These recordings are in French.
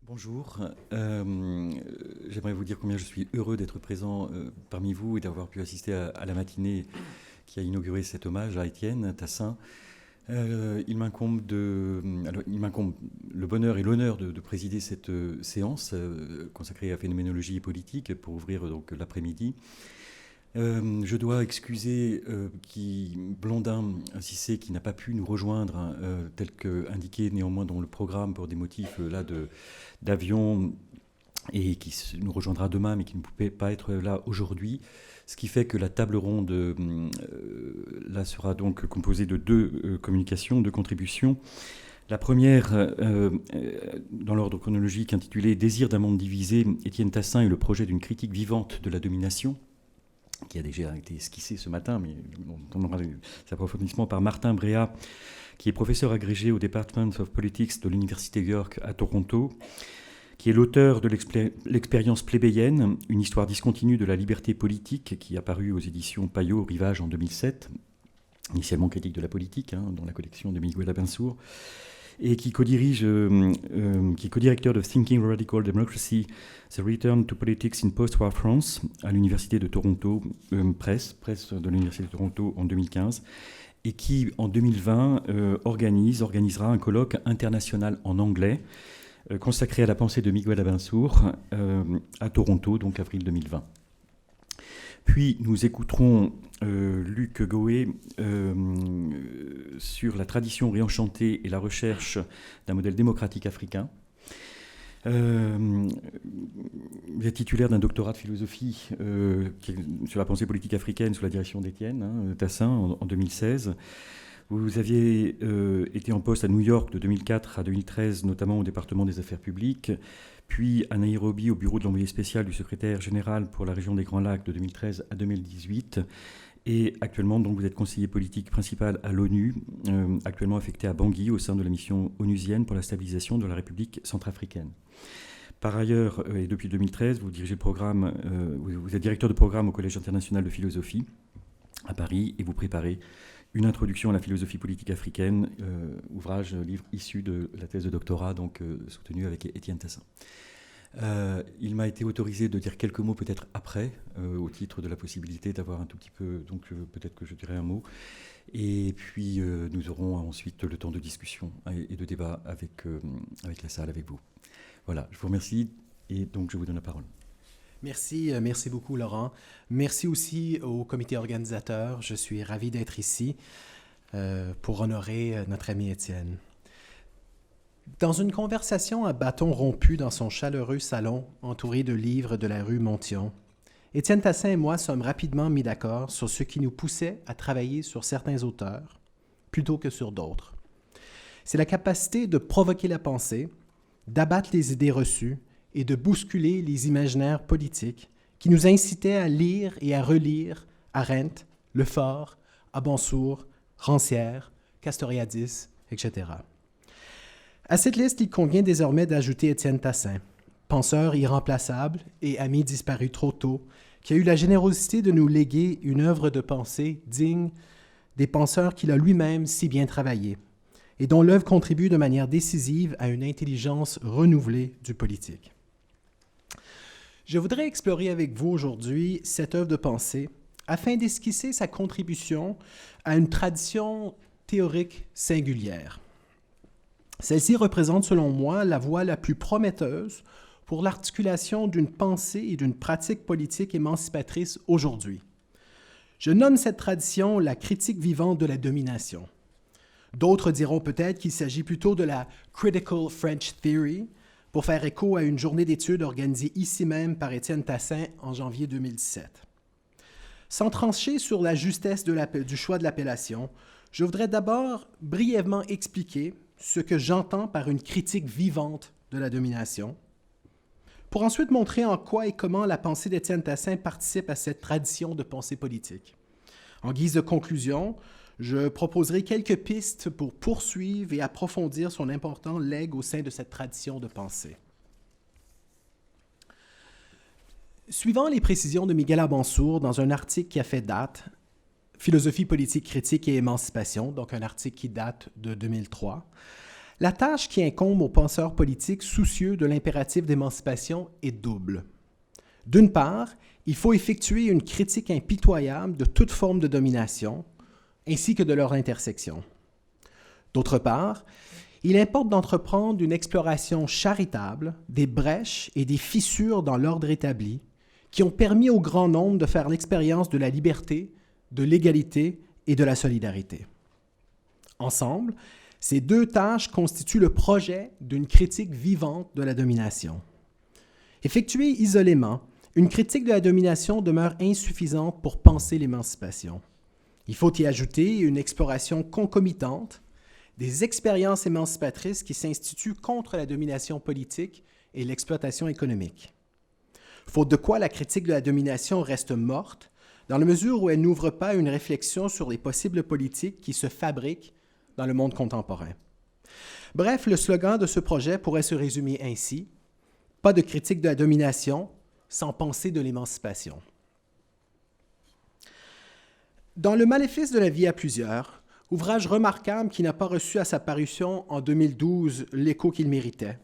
Bonjour. J'aimerais vous dire combien je suis heureux d'être présent parmi vous et d'avoir pu assister à la matinée qui a inauguré cet hommage à Étienne Tassin. Il m'incombe le bonheur et l'honneur de présider cette séance consacrée à phénoménologie et politique pour ouvrir donc l'après-midi. Je dois excuser Blondin Cissé qui n'a pas pu nous rejoindre, tel qu'indiqué néanmoins dans le programme pour des motifs d'avion et qui nous rejoindra demain mais qui ne pouvait pas être là aujourd'hui. Ce qui fait que la table ronde là sera donc composée de deux communications, deux contributions. La première, dans l'ordre chronologique, intitulée « Désir d'un monde divisé, Étienne Tassin et le projet d'une critique vivante de la domination », qui a déjà été esquissé ce matin, mais on aura cet approfondissement par Martin Bréa, qui est professeur agrégé au Department of Politics de l'Université York à Toronto, qui est l'auteur de l'expérience plébéienne, une histoire discontinue de la liberté politique, qui est apparue aux éditions Payot Rivage en 2007, initialement critique de la politique, dans la collection de Miguel Abensour, et qui qui est co-directeur de Thinking Radical Democracy, The Return to Politics in Post-War France, à l'Université de Toronto, presse de l'Université de Toronto en 2015, et qui, en 2020, organisera un colloque international en anglais, consacré à la pensée de Miguel Abensour, à Toronto, donc avril 2020. Puis nous écouterons Luc Goé sur la tradition réenchantée et la recherche d'un modèle démocratique africain. Il est titulaire d'un doctorat de philosophie sur la pensée politique africaine sous la direction d'Étienne Tassin en 2016. Vous aviez été en poste à New York de 2004 à 2013, notamment au département des affaires publiques, puis à Nairobi au bureau de l'envoyé spécial du secrétaire général pour la région des Grands Lacs de 2013 à 2018. Et actuellement, donc, vous êtes conseiller politique principal à l'ONU, actuellement affecté à Bangui au sein de la mission onusienne pour la stabilisation de la République centrafricaine. Par ailleurs, et depuis 2013, vous dirigez le programme, vous êtes directeur de programme au Collège international de philosophie à Paris et vous préparez une introduction à la philosophie politique africaine, livre issu de la thèse de doctorat, donc soutenue avec Étienne Tassin. Il m'a été autorisé de dire quelques mots peut-être après, au titre de la possibilité d'avoir un tout petit peu, donc peut-être que je dirai un mot. Et puis nous aurons ensuite le temps de discussion et de débat avec la salle, avec vous. Voilà, je vous remercie et donc je vous donne la parole. Merci beaucoup Laurent. Merci aussi au comité organisateur. Je suis ravi d'être ici pour honorer notre ami Étienne. Dans une conversation à bâton rompu dans son chaleureux salon entouré de livres de la rue Montyon, Étienne Tassin et moi sommes rapidement mis d'accord sur ce qui nous poussait à travailler sur certains auteurs plutôt que sur d'autres. C'est la capacité de provoquer la pensée, d'abattre les idées reçues et de bousculer les imaginaires politiques qui nous incitaient à lire et à relire Arendt, Lefort, Abensour, Rancière, Castoriadis, etc. À cette liste, il convient désormais d'ajouter Étienne Tassin, penseur irremplaçable et ami disparu trop tôt, qui a eu la générosité de nous léguer une œuvre de pensée digne des penseurs qu'il a lui-même si bien travaillé, et dont l'œuvre contribue de manière décisive à une intelligence renouvelée du politique. Je voudrais explorer avec vous aujourd'hui cette œuvre de pensée afin d'esquisser sa contribution à une tradition théorique singulière. Celle-ci représente, selon moi, la voie la plus prometteuse pour l'articulation d'une pensée et d'une pratique politique émancipatrice aujourd'hui. Je nomme cette tradition la critique vivante de la domination. D'autres diront peut-être qu'il s'agit plutôt de la Critical French Theory, pour faire écho à une journée d'études organisée ici même par Étienne Tassin en janvier 2017. Sans trancher sur la justesse du choix de l'appellation, je voudrais d'abord brièvement expliquer ce que j'entends par une critique vivante de la domination, pour ensuite montrer en quoi et comment la pensée d'Étienne Tassin participe à cette tradition de pensée politique. En guise de conclusion, je proposerai quelques pistes pour poursuivre et approfondir son important legs au sein de cette tradition de pensée. Suivant les précisions de Miguel Abensour dans un article qui a fait date, Philosophie politique critique et émancipation, donc un article qui date de 2003, La tâche qui incombe aux penseurs politiques soucieux de l'impératif d'émancipation est double. D'une part, il faut effectuer une critique impitoyable de toute forme de domination, ainsi que de leur intersection. D'autre part, il importe d'entreprendre une exploration charitable des brèches et des fissures dans l'ordre établi qui ont permis au grand nombre de faire l'expérience de la liberté, de l'égalité et de la solidarité. Ensemble, ces deux tâches constituent le projet d'une critique vivante de la domination. Effectuée isolément, une critique de la domination demeure insuffisante pour penser l'émancipation. Il faut y ajouter une exploration concomitante des expériences émancipatrices qui s'instituent contre la domination politique et l'exploitation économique. Faute de quoi la critique de la domination reste morte, dans la mesure où elle n'ouvre pas une réflexion sur les possibles politiques qui se fabriquent dans le monde contemporain. Bref, le slogan de ce projet pourrait se résumer ainsi: pas de critique de la domination sans pensée de l'émancipation. Dans Le Maléfice de la vie à plusieurs, ouvrage remarquable qui n'a pas reçu à sa parution en 2012 l'écho qu'il méritait,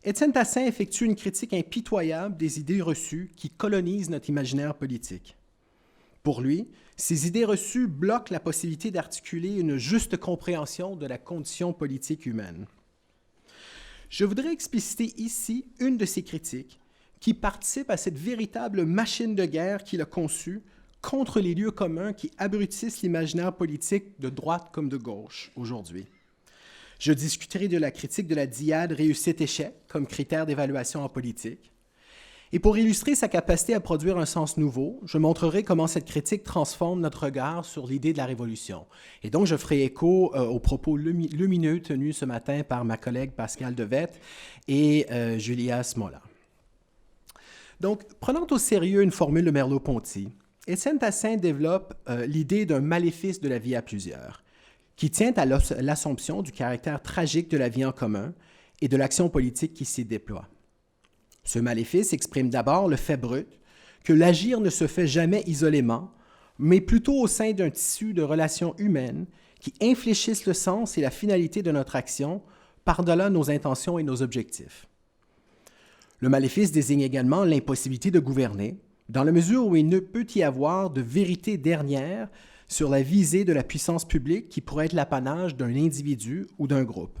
Étienne Tassin effectue une critique impitoyable des idées reçues qui colonisent notre imaginaire politique. Pour lui, ces idées reçues bloquent la possibilité d'articuler une juste compréhension de la condition politique humaine. Je voudrais expliciter ici une de ces critiques qui participe à cette véritable machine de guerre qu'il a conçue contre les lieux communs qui abrutissent l'imaginaire politique de droite comme de gauche aujourd'hui. Je discuterai de la critique de la dyade réussite-échec comme critère d'évaluation en politique. Et pour illustrer sa capacité à produire un sens nouveau, je montrerai comment cette critique transforme notre regard sur l'idée de la révolution. Et donc, je ferai écho aux propos lumineux tenus ce matin par ma collègue Pascale Devette et Julia Smola. Donc, prenant au sérieux une formule de Merleau-Ponty, Étienne Tassin développe l'idée d'un maléfice de la vie à plusieurs, qui tient à l'assomption du caractère tragique de la vie en commun et de l'action politique qui s'y déploie. Ce maléfice exprime d'abord le fait brut que l'agir ne se fait jamais isolément, mais plutôt au sein d'un tissu de relations humaines qui infléchissent le sens et la finalité de notre action par-delà nos intentions et nos objectifs. Le maléfice désigne également l'impossibilité de gouverner, dans la mesure où il ne peut y avoir de vérité dernière sur la visée de la puissance publique qui pourrait être l'apanage d'un individu ou d'un groupe.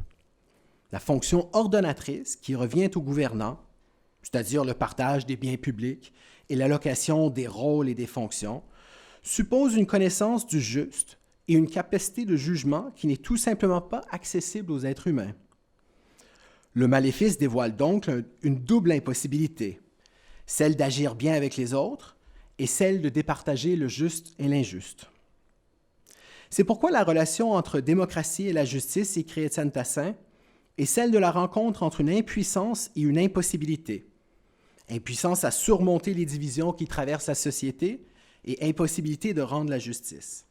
La fonction ordonnatrice qui revient au gouvernant, c'est-à-dire le partage des biens publics et l'allocation des rôles et des fonctions, suppose une connaissance du juste et une capacité de jugement qui n'est tout simplement pas accessible aux êtres humains. Le maléfice dévoile donc une double impossibilité, celle d'agir bien avec les autres et celle de départager le juste et l'injuste. C'est pourquoi la relation entre démocratie et la justice, écrit Étienne Tassin, est celle de la rencontre entre une impuissance et une impossibilité. Impuissance à surmonter les divisions qui traversent la société et impossibilité de rendre la justice.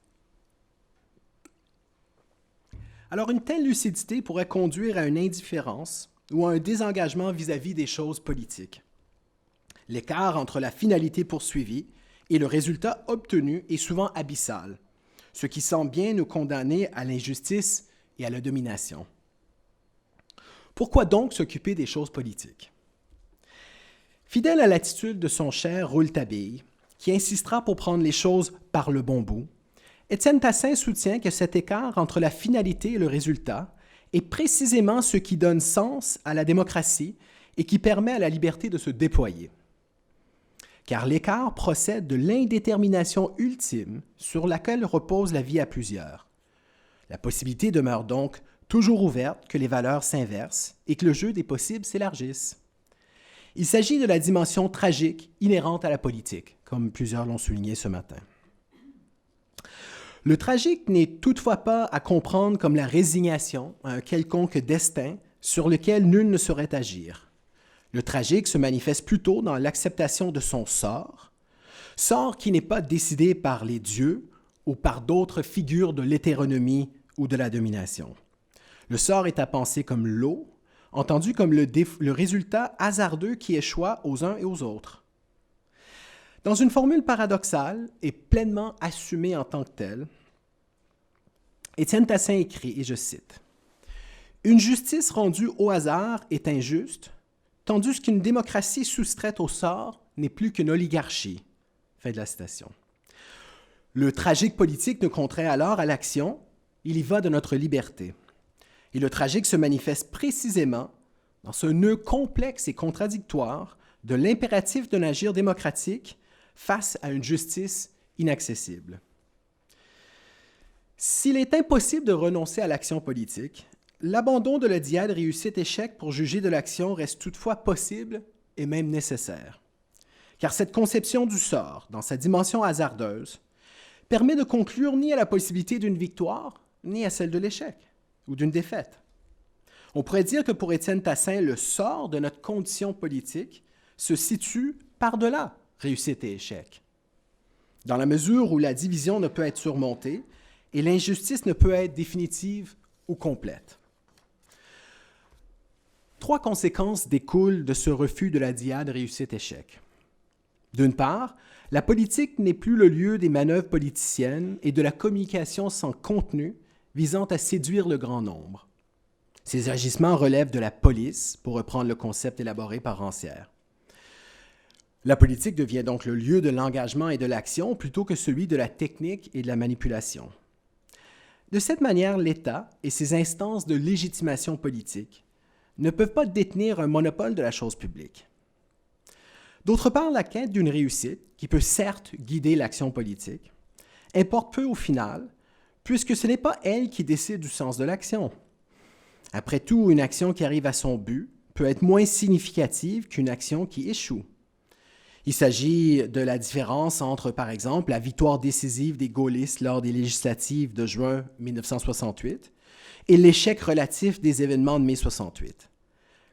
Alors, une telle lucidité pourrait conduire à une indifférence ou à un désengagement vis-à-vis des choses politiques. L'écart entre la finalité poursuivie et le résultat obtenu est souvent abyssal, ce qui semble bien nous condamner à l'injustice et à la domination. Pourquoi donc s'occuper des choses politiques? Fidèle à l'attitude de son cher Rouletabille, qui insistera pour prendre les choses par le bon bout, Étienne Tassin soutient que cet écart entre la finalité et le résultat est précisément ce qui donne sens à la démocratie et qui permet à la liberté de se déployer. Car l'écart procède de l'indétermination ultime sur laquelle repose la vie à plusieurs. La possibilité demeure donc toujours ouverte que les valeurs s'inversent et que le jeu des possibles s'élargisse. Il s'agit de la dimension tragique inhérente à la politique, comme plusieurs l'ont souligné ce matin. Le tragique n'est toutefois pas à comprendre comme la résignation à un quelconque destin sur lequel nul ne saurait agir. Le tragique se manifeste plutôt dans l'acceptation de son sort qui n'est pas décidé par les dieux ou par d'autres figures de l'hétéronomie ou de la domination. Le sort est à penser comme lot, entendu comme le résultat hasardeux qui échoit aux uns et aux autres. Dans une formule paradoxale et pleinement assumée en tant que telle, Étienne Tassin écrit, et je cite, « Une justice rendue au hasard est injuste, tandis qu'une démocratie soustraite au sort n'est plus qu'une oligarchie. » Fin de la citation. Le tragique politique nous contraint alors à l'action, il y va de notre liberté. Et le tragique se manifeste précisément dans ce nœud complexe et contradictoire de l'impératif d'un agir démocratique face à une justice inaccessible. S'il est impossible de renoncer à l'action politique, l'abandon de la dyade réussite-échec pour juger de l'action reste toutefois possible et même nécessaire. Car cette conception du sort, dans sa dimension hasardeuse, permet de conclure ni à la possibilité d'une victoire, ni à celle de l'échec ou d'une défaite. On pourrait dire que pour Étienne Tassin, le sort de notre condition politique se situe par-delà réussite et échec. Dans la mesure où la division ne peut être surmontée et l'injustice ne peut être définitive ou complète. 3 conséquences découlent de ce refus de la dyade réussite-échec. D'une part, la politique n'est plus le lieu des manœuvres politiciennes et de la communication sans contenu visant à séduire le grand nombre. Ces agissements relèvent de la police, pour reprendre le concept élaboré par Rancière. La politique devient donc le lieu de l'engagement et de l'action plutôt que celui de la technique et de la manipulation. De cette manière, l'État et ses instances de légitimation politique ne peuvent pas détenir un monopole de la chose publique. D'autre part, la quête d'une réussite, qui peut certes guider l'action politique, importe peu au final, puisque ce n'est pas elle qui décide du sens de l'action. Après tout, une action qui arrive à son but peut être moins significative qu'une action qui échoue. Il s'agit de la différence entre, par exemple, la victoire décisive des gaullistes lors des législatives de juin 1968 et l'échec relatif des événements de mai 68.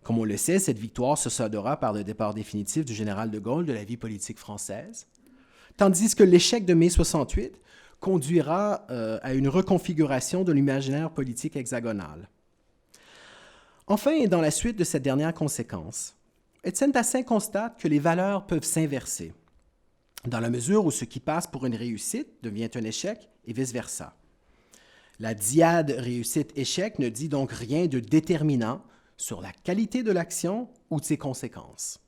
Comme on le sait, cette victoire se soldera par le départ définitif du général de Gaulle de la vie politique française, tandis que l'échec de mai 68 conduira à une reconfiguration de l'imaginaire politique hexagonal. Enfin, et dans la suite de cette dernière conséquence, Étienne Tassin constate que les valeurs peuvent s'inverser, dans la mesure où ce qui passe pour une réussite devient un échec et vice-versa. La dyade réussite-échec ne dit donc rien de déterminant sur la qualité de l'action ou de ses conséquences.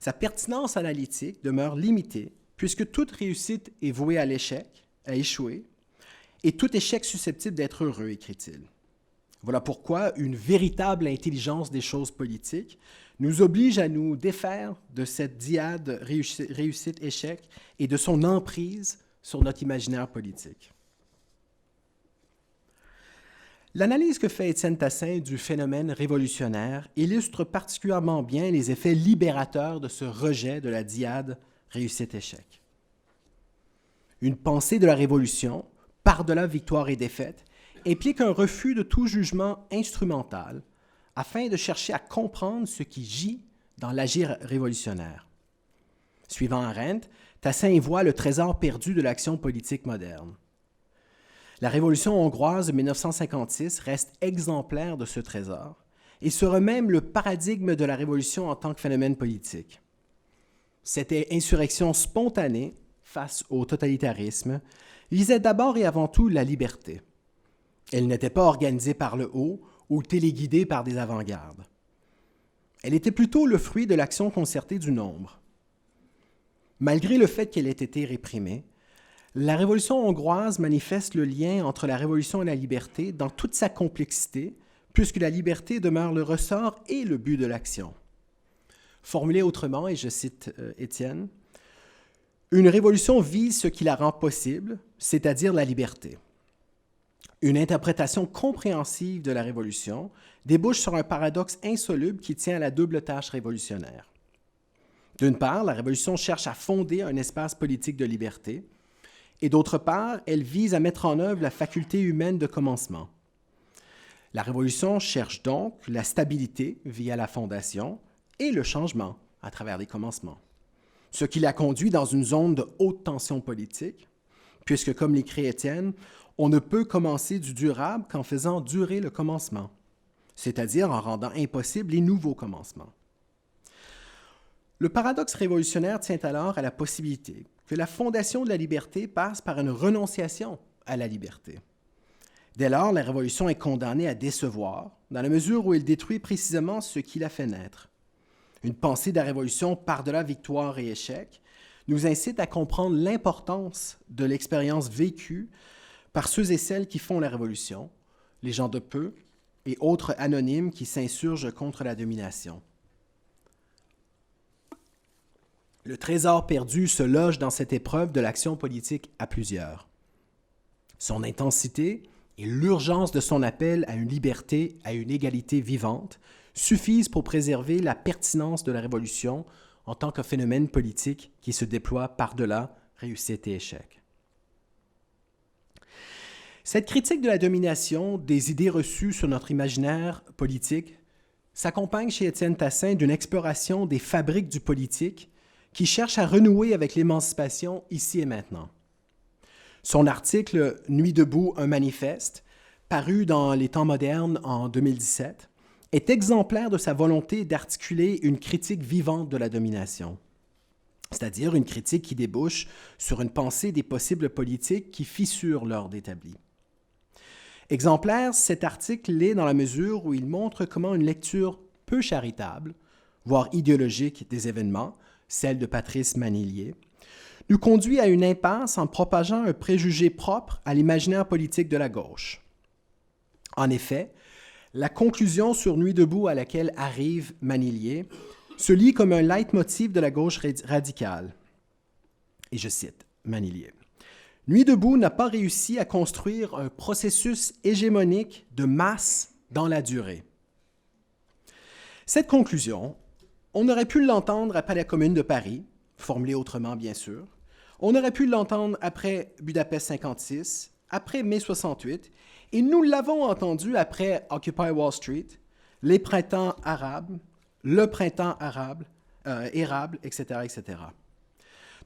Sa pertinence analytique demeure limitée puisque toute réussite est vouée à l'échec, à échouer, et tout échec susceptible d'être heureux, écrit-il. Voilà pourquoi une véritable intelligence des choses politiques nous oblige à nous défaire de cette dyade réussite-échec et de son emprise sur notre imaginaire politique. L'analyse que fait Étienne Tassin du phénomène révolutionnaire illustre particulièrement bien les effets libérateurs de ce rejet de la dyade réussite-échec. Une pensée de la révolution, par-delà victoire et défaite, implique un refus de tout jugement instrumental afin de chercher à comprendre ce qui gît dans l'agir révolutionnaire. Suivant Arendt, Tassin y voit le trésor perdu de l'action politique moderne. La Révolution hongroise de 1956 reste exemplaire de ce trésor et sera même le paradigme de la Révolution en tant que phénomène politique. Cette insurrection spontanée face au totalitarisme visait d'abord et avant tout la liberté. Elle n'était pas organisée par le haut ou téléguidée par des avant-gardes. Elle était plutôt le fruit de l'action concertée du nombre. Malgré le fait qu'elle ait été réprimée, la Révolution hongroise manifeste le lien entre la Révolution et la liberté dans toute sa complexité, puisque la liberté demeure le ressort et le but de l'action. Formulé autrement, et je cite Étienne, « Une révolution vise ce qui la rend possible, c'est-à-dire la liberté. Une interprétation compréhensive de la révolution débouche sur un paradoxe insoluble qui tient à la double tâche révolutionnaire. D'une part, la révolution cherche à fonder un espace politique de liberté, et d'autre part, elle vise à mettre en œuvre la faculté humaine de commencement. La révolution cherche donc la stabilité via la fondation et le changement à travers les commencements, ce qui la conduit dans une zone de haute tension politique, puisque, comme l'écrit Étienne, on ne peut commencer du durable qu'en faisant durer le commencement, c'est-à-dire en rendant impossible les nouveaux commencements. Le paradoxe révolutionnaire tient alors à la possibilité que la fondation de la liberté passe par une renonciation à la liberté. Dès lors, la révolution est condamnée à décevoir, dans la mesure où elle détruit précisément ce qui l'a fait naître. Une pensée de la révolution par-delà victoire et échec nous incite à comprendre l'importance de l'expérience vécue par ceux et celles qui font la révolution, les gens de peu et autres anonymes qui s'insurgent contre la domination. Le trésor perdu se loge dans cette épreuve de l'action politique à plusieurs. Son intensité et l'urgence de son appel à une liberté, à une égalité vivante, suffisent pour préserver la pertinence de la révolution en tant que phénomène politique qui se déploie par-delà réussite et échec. Cette critique de la domination, des idées reçues sur notre imaginaire politique, s'accompagne chez Étienne Tassin d'une exploration des fabriques du politique qui cherche à renouer avec l'émancipation ici et maintenant. Son article « Nuit debout, un manifeste », paru dans Les Temps modernes en 2017, est exemplaire de sa volonté d'articuler une critique vivante de la domination, c'est-à-dire une critique qui débouche sur une pensée des possibles politiques qui fissure l'ordre établi. Exemplaire, cet article l'est dans la mesure où il montre comment une lecture peu charitable, voire idéologique des événements, celle de Patrice Manillier, nous conduit à une impasse en propageant un préjugé propre à l'imaginaire politique de la gauche. En effet, la conclusion sur Nuit debout à laquelle arrive Manillier se lit comme un leitmotiv de la gauche radicale. Et je cite Manillier. « Nuit debout n'a pas réussi à construire un processus hégémonique de masse dans la durée. » Cette conclusion, on aurait pu l'entendre après la Commune de Paris, formulée autrement bien sûr. On aurait pu l'entendre après Budapest 56, après mai 68, et nous l'avons entendu après Occupy Wall Street, les printemps arabes, le printemps érable, etc., etc.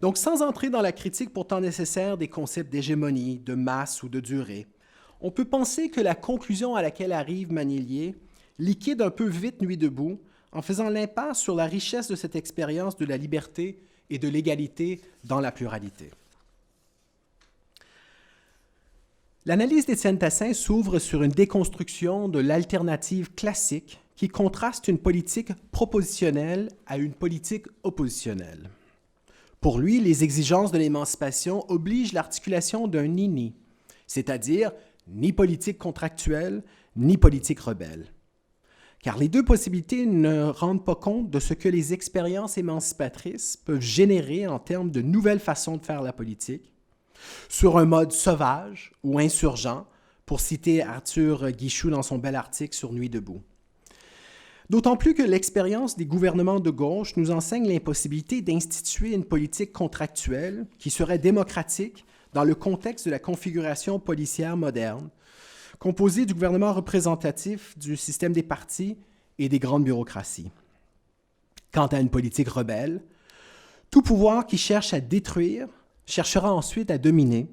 Donc, sans entrer dans la critique pourtant nécessaire des concepts d'hégémonie, de masse ou de durée, on peut penser que la conclusion à laquelle arrive Manillier liquide un peu vite Nuit debout en faisant l'impasse sur la richesse de cette expérience de la liberté et de l'égalité dans la pluralité. L'analyse d'Étienne Tassin s'ouvre sur une déconstruction de l'alternative classique qui contraste une politique propositionnelle à une politique oppositionnelle. Pour lui, les exigences de l'émancipation obligent l'articulation d'un ni-ni, c'est-à-dire ni politique contractuelle, ni politique rebelle. Car les deux possibilités ne rendent pas compte de ce que les expériences émancipatrices peuvent générer en termes de nouvelles façons de faire la politique, sur un mode sauvage ou insurgent, pour citer Arthur Guichou dans son bel article sur Nuit debout. D'autant plus que l'expérience des gouvernements de gauche nous enseigne l'impossibilité d'instituer une politique contractuelle qui serait démocratique dans le contexte de la configuration policière moderne, composée du gouvernement représentatif, du système des partis et des grandes bureaucraties. Quant à une politique rebelle, tout pouvoir qui cherche à détruire cherchera ensuite à dominer,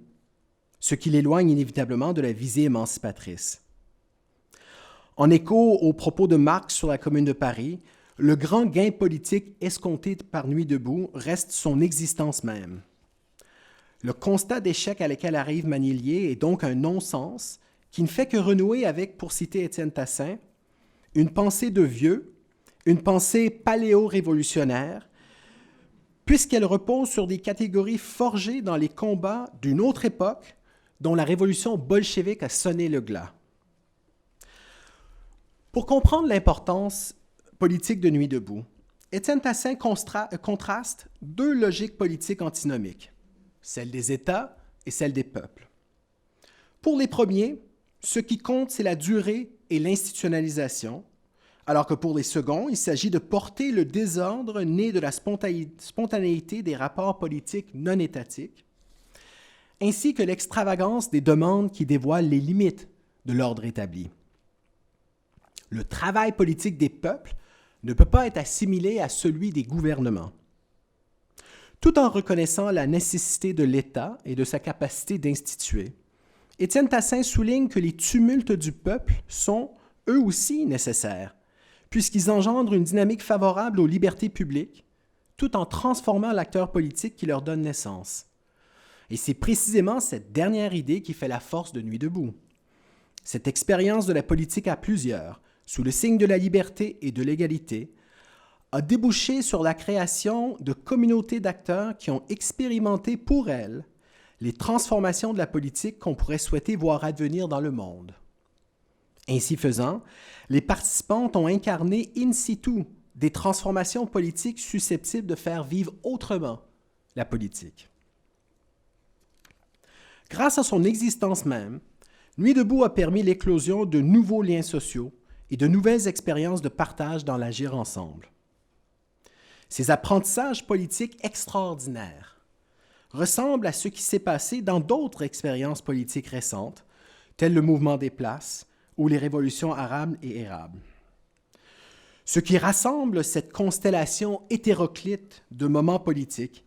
ce qui l'éloigne inévitablement de la visée émancipatrice. En écho aux propos de Marx sur la Commune de Paris, le grand gain politique escompté par Nuit debout reste son existence même. Le constat d'échec à lequel arrive Manillier est donc un non-sens qui ne fait que renouer avec, pour citer Étienne Tassin, une pensée de vieux, une pensée paléo-révolutionnaire, puisqu'elle repose sur des catégories forgées dans les combats d'une autre époque dont la révolution bolchevique a sonné le glas. Pour comprendre l'importance politique de Nuit debout, Étienne Tassin contraste deux logiques politiques antinomiques, celle des États et celle des peuples. Pour les premiers, ce qui compte, c'est la durée et l'institutionnalisation, alors que pour les seconds, il s'agit de porter le désordre né de la spontanéité des rapports politiques non étatiques, ainsi que l'extravagance des demandes qui dévoilent les limites de l'ordre établi. Le travail politique des peuples ne peut pas être assimilé à celui des gouvernements. Tout en reconnaissant la nécessité de l'État et de sa capacité d'instituer, Étienne Tassin souligne que les tumultes du peuple sont, eux aussi, nécessaires, puisqu'ils engendrent une dynamique favorable aux libertés publiques, tout en transformant l'acteur politique qui leur donne naissance. Et c'est précisément cette dernière idée qui fait la force de Nuit debout. cette expérience de la politique à plusieurs, sous le signe de la liberté et de l'égalité, a débouché sur la création de communautés d'acteurs qui ont expérimenté pour elles les transformations de la politique qu'on pourrait souhaiter voir advenir dans le monde. Ainsi faisant, les participantes ont incarné in situ des transformations politiques susceptibles de faire vivre autrement la politique. Grâce à son existence même, Nuit debout a permis l'éclosion de nouveaux liens sociaux et de nouvelles expériences de partage dans l'agir ensemble. Ces apprentissages politiques extraordinaires ressemblent à ce qui s'est passé dans d'autres expériences politiques récentes, telles le mouvement des places ou les révolutions arabes et érables. Ce qui rassemble cette constellation hétéroclite de moments politiques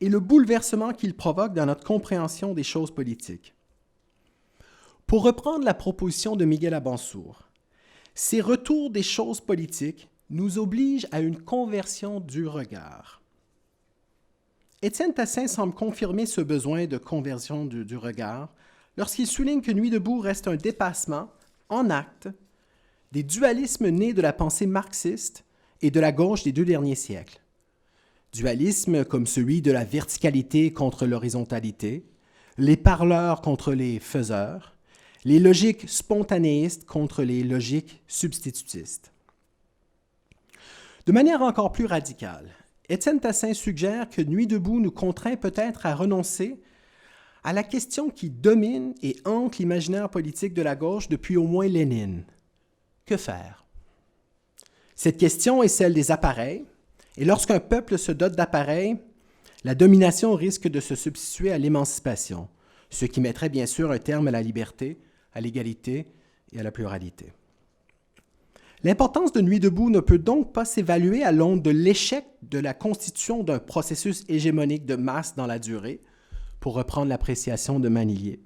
est le bouleversement qu'il provoque dans notre compréhension des choses politiques. Pour reprendre la proposition de Miguel Abansour, ces retours des choses politiques nous obligent à une conversion du regard. Étienne Tassin semble confirmer ce besoin de conversion du regard lorsqu'il souligne que Nuit debout reste un dépassement, en acte, des dualismes nés de la pensée marxiste et de la gauche des 2 derniers siècles. Dualisme comme celui de la verticalité contre l'horizontalité, les parleurs contre les faiseurs, les logiques spontanéistes contre les logiques substitutistes. De manière encore plus radicale, Étienne Tassin suggère que Nuit debout nous contraint peut-être à renoncer à la question qui domine et hante l'imaginaire politique de la gauche depuis au moins Lénine. Que faire? Cette question est celle des appareils, et lorsqu'un peuple se dote d'appareils, la domination risque de se substituer à l'émancipation, ce qui mettrait bien sûr un terme à la liberté, à l'égalité et à la pluralité. L'importance de Nuit debout ne peut donc pas s'évaluer à l'aune de l'échec de la constitution d'un processus hégémonique de masse dans la durée, pour reprendre l'appréciation de Manillier.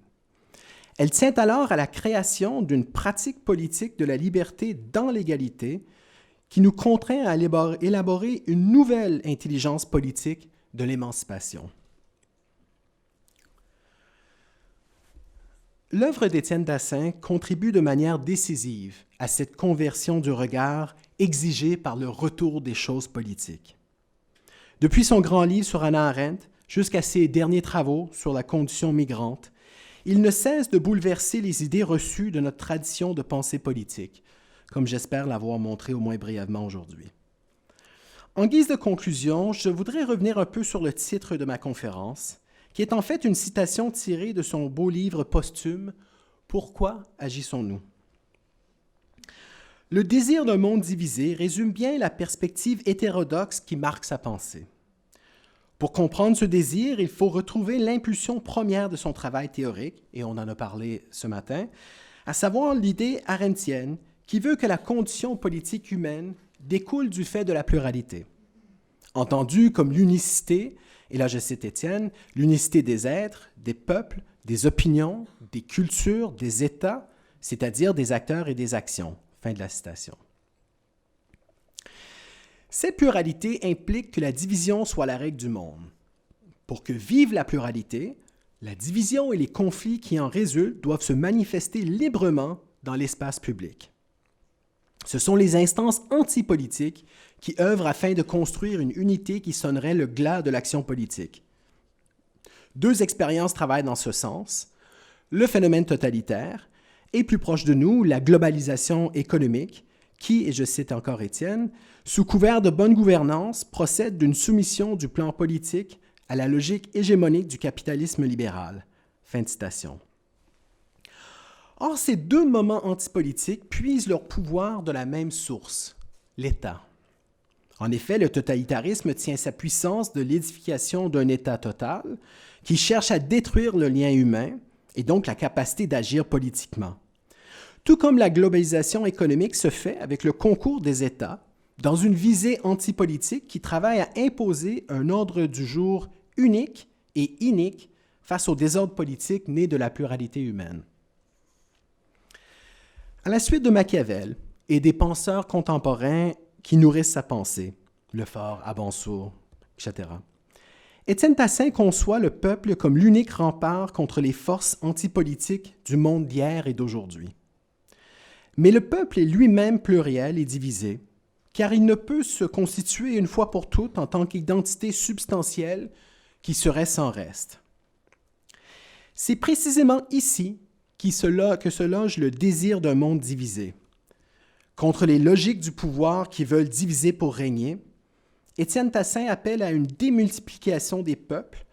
Elle tient alors à la création d'une pratique politique de la liberté dans l'égalité qui nous contraint à élaborer une nouvelle intelligence politique de l'émancipation. L'œuvre d'Étienne Tassin contribue de manière décisive à cette conversion du regard exigée par le retour des choses politiques. Depuis son grand livre sur Hannah Arendt jusqu'à ses derniers travaux sur la condition migrante, il ne cesse de bouleverser les idées reçues de notre tradition de pensée politique, comme j'espère l'avoir montré au moins brièvement aujourd'hui. En guise de conclusion, je voudrais revenir un peu sur le titre de ma conférence, qui est en fait une citation tirée de son beau livre posthume « Pourquoi agissons-nous » Le désir d'un monde divisé résume bien la perspective hétérodoxe qui marque sa pensée. Pour comprendre ce désir, il faut retrouver l'impulsion première de son travail théorique, et on en a parlé ce matin, à savoir l'idée arendtienne qui veut que la condition politique humaine découle du fait de la pluralité. Entendue comme l'unicité, et là je cite Étienne, l'unicité des êtres, des peuples, des opinions, des cultures, des États, c'est-à-dire des acteurs et des actions. Fin de la citation. Cette pluralité implique que la division soit la règle du monde. Pour que vive la pluralité, la division et les conflits qui en résultent doivent se manifester librement dans l'espace public. Ce sont les instances antipolitiques qui œuvrent afin de construire une unité qui sonnerait le glas de l'action politique. 2 expériences travaillent dans ce sens. Le phénomène totalitaire et, plus proche de nous, la globalisation économique qui, et je cite encore Étienne, sous couvert de bonne gouvernance, procède d'une soumission du plan politique à la logique hégémonique du capitalisme libéral. Fin de citation. Or, ces 2 moments antipolitiques puisent leur pouvoir de la même source, l'État. En effet, le totalitarisme tient sa puissance de l'édification d'un État total qui cherche à détruire le lien humain et donc la capacité d'agir politiquement. Tout comme la globalisation économique se fait avec le concours des États dans une visée antipolitique qui travaille à imposer un ordre du jour unique et inique face au désordre politique né de la pluralité humaine. À la suite de Machiavel et des penseurs contemporains qui nourrissent sa pensée, Lefort, Abansour, etc., Étienne Tassin conçoit le peuple comme l'unique rempart contre les forces antipolitiques du monde d'hier et d'aujourd'hui. Mais le peuple est lui-même pluriel et divisé, car il ne peut se constituer une fois pour toutes en tant qu'identité substantielle qui serait sans reste. C'est précisément ici que se loge le désir d'un monde divisé. Contre les logiques du pouvoir qui veulent diviser pour régner, Étienne Tassin appelle à une démultiplication des peuples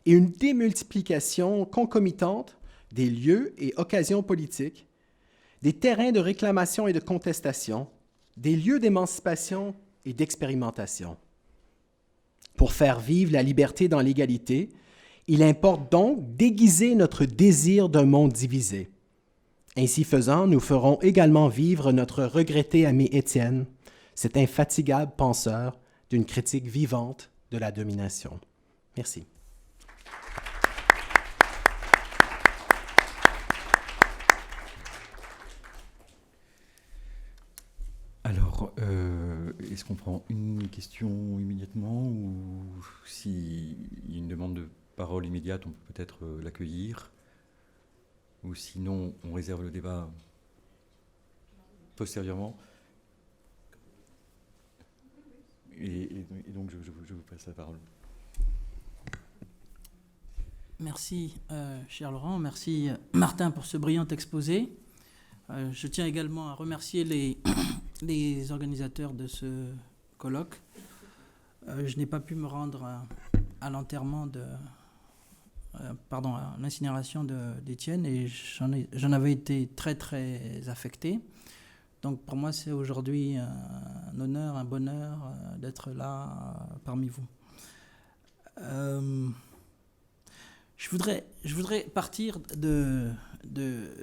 et une démultiplication concomitante des lieux et occasions politiques, des terrains de réclamation et de contestation, des lieux d'émancipation et d'expérimentation. Pour faire vivre la liberté dans l'égalité, il importe donc d'aiguiser notre désir d'un monde divisé. Ainsi faisant, nous ferons également vivre notre regretté ami Étienne, cet infatigable penseur d'une critique vivante de la domination. Merci. Alors, est-ce qu'on prend une question immédiatement ou s'il y a une demande de parole immédiate, on peut peut-être l'accueillir? Ou sinon, on réserve le débat postérieurement. Et donc, je vous passe la parole. Merci, cher Laurent. Merci, Martin, pour ce brillant exposé. Je tiens également à remercier les organisateurs de ce colloque. Je n'ai pas pu me rendre à l'enterrement à l'incinération d'Étienne et j'en avais été très, très affecté. Donc pour moi, c'est aujourd'hui un honneur, un bonheur d'être là parmi vous. Je voudrais partir de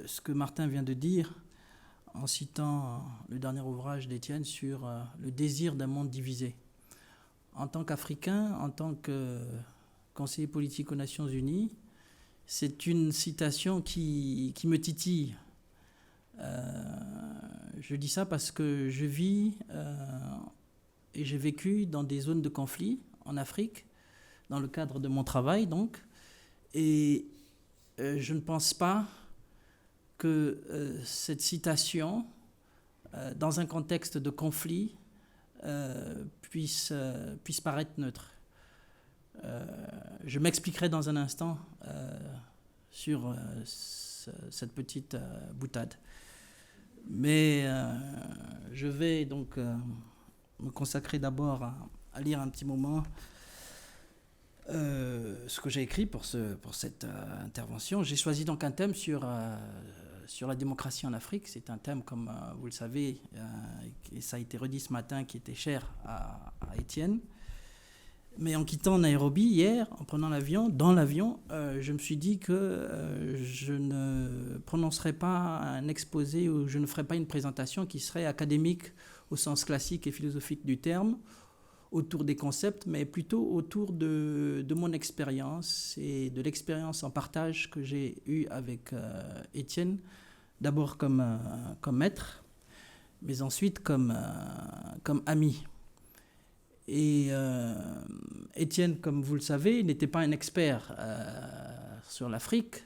ce que Martin vient de dire en citant le dernier ouvrage d'Étienne sur le désir d'un monde divisé. En tant qu'Africain, en tant que conseiller politique aux Nations Unies, c'est une citation qui me titille. Je dis ça parce que je vis et j'ai vécu dans des zones de conflit en Afrique, dans le cadre de mon travail donc, et je ne pense pas que cette citation, dans un contexte de conflit, puisse paraître neutre. Je m'expliquerai dans un instant sur cette petite boutade. Mais je vais donc me consacrer d'abord à lire un petit moment ce que j'ai écrit pour cette intervention. J'ai choisi donc un thème sur la démocratie en Afrique. C'est un thème, comme vous le savez, et ça a été redit ce matin, qui était cher à Étienne. Mais en quittant Nairobi hier, en prenant l'avion, dans l'avion, je me suis dit que je ne prononcerai pas un exposé ou je ne ferai pas une présentation qui serait académique au sens classique et philosophique du terme, autour des concepts, mais plutôt autour de mon expérience et de l'expérience en partage que j'ai eue avec Étienne, d'abord comme maître, mais ensuite comme ami. Et Étienne, comme vous le savez, n'était pas un expert sur l'Afrique.